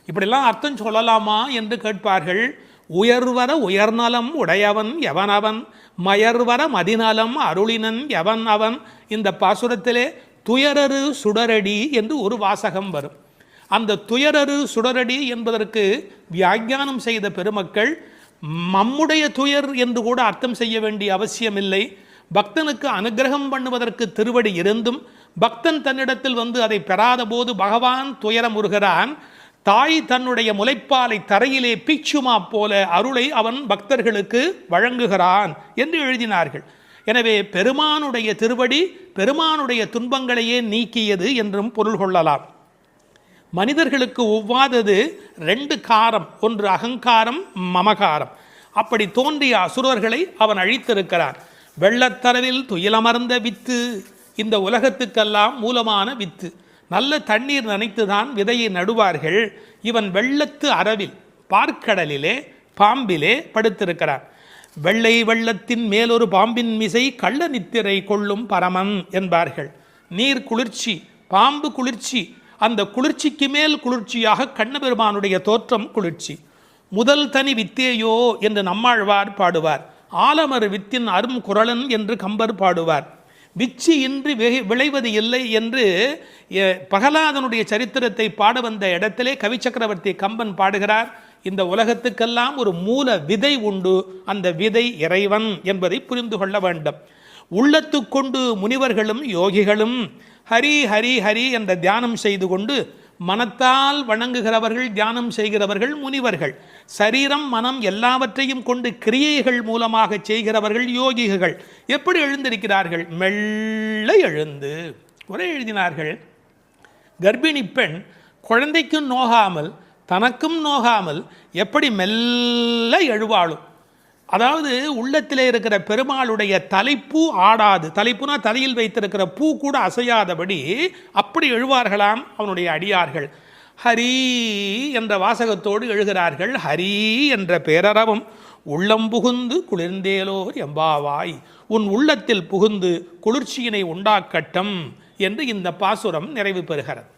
இப்படிலாம் அர்த்தம் சொல்லலாமா என்று கேட்பார்கள். உயர்வர உயர்நலம் உடையவன் எவனவன், மயர்வர மதிநலம் அருளினன் எவன் அவன். இந்த பாசுரத்திலே துயரரு சுடரடி என்று ஒரு வாசகம் வரும். அந்த துயரரு சுடரடி என்பதற்கு வியாக்கியானம் செய்த பெருமக்கள் நம்முடைய துயர் என்று கூட அர்த்தம் செய்ய வேண்டிய அவசியமில்லை. பக்தனுக்கு அனுகிரகம் பண்ணுவதற்கு திருவடி இருந்தும் பக்தன் தன்னிடத்தில் வந்து அதை பெறாத போது பகவான் துயரமுறுகிறான். தாய் தன்னுடைய முலைப்பாலை தரையிலே பீச்சுமா போல அருளை அவன் பக்தர்களுக்கு வழங்குகிறான் என்று எழுதினார்கள். எனவே பெருமானுடைய திருவடி பெருமானுடைய துன்பங்களையே நீக்கியது என்றும் பொருள் கொள்ளலாம். மனிதர்களுக்கு ஒவ்வாதது ரெண்டு காரம், ஒன்று அகங்காரம், மமகாரம். அப்படி தோன்றிய அசுரர்களை அவன் அழித்திருக்கிறான். வெள்ளத்தரவில் துயிலமர்ந்த வித்து, இந்த உலகத்துக்கெல்லாம் மூலமான வித்து. நல்ல தண்ணீர் நனைத்துதான் விதையை நடுவார்கள். இவன் வெள்ளத்து அரவில் பார்க்கடலிலே பாம்பிலே படுத்திருக்கிறான். வெள்ளை வெள்ளத்தின் மேலொரு பாம்பின் மிசை கள்ள நித்திரை கொள்ளும் பரமன் என்பார்கள். நீர் குளிர்ச்சி, பாம்பு குளிர்ச்சி, அந்த குளிர்ச்சிக்கு மேல் குளிர்ச்சியாக கண்ணபெருமானுடைய தோற்றம் குளிர்ச்சி. முதல் தனி வித்தேயோ என்று நம்மாழ்வார் பாடுவார். ஆலமர் வித்தின் அரும் குரலன் என்று கம்பர் பாடுவார். விச்சி இன்றி விளைவது இல்லை என்று பகலாதனுடைய சரித்திரத்தை பாட வந்த இடத்திலே கவிச்சக்கரவர்த்தி கம்பன் பாடுகிறார். இந்த உலகத்துக்கெல்லாம் ஒரு மூல விதை உண்டு, அந்த விதை இறைவன் என்பதை புரிந்து கொள்ள வேண்டும். உள்ளத்து கொண்டு முனிவர்களும் யோகிகளும் ஹரி ஹரி ஹரி என்ற தியானம் செய்து கொண்டு மனத்தால் வணங்குகிறவர்கள், தியானம் செய்கிறவர்கள் முனிவர்கள். சரீரம் மனம் எல்லாவற்றையும் கொண்டு கிரியைகள் மூலமாக செய்கிறவர்கள் யோகிகள். எப்படி எழுந்திருக்கிறார்கள்? மெல்ல எழுந்து. ஒரே எழுதினார்கள், கர்ப்பிணி பெண் குழந்தைக்கும் நோகாமல் தனக்கும் நோகாமல் எப்படி மெல்ல எழுவாளும். அதாவது உள்ளத்திலே இருக்கிற பெருமாளுடைய தலைப்பூ ஆடாது, தலைப்புனா தலையில் வைத்திருக்கிற பூ கூட அசையாதபடி அப்படி எழுவார்களாம் அவனுடைய அடியார்கள். ஹரி என்ற வாசகத்தோடு எழுகிறார்கள். ஹரி என்ற பேரறவும் உள்ளம் புகுந்து குளிர்ந்தேலோர் எம்பாவாய், உன் உள்ளத்தில் புகுந்து குளிர்ச்சியினை உண்டாக்கட்டும் என்று இந்த பாசுரம் நிறைவு பெறுகிறது.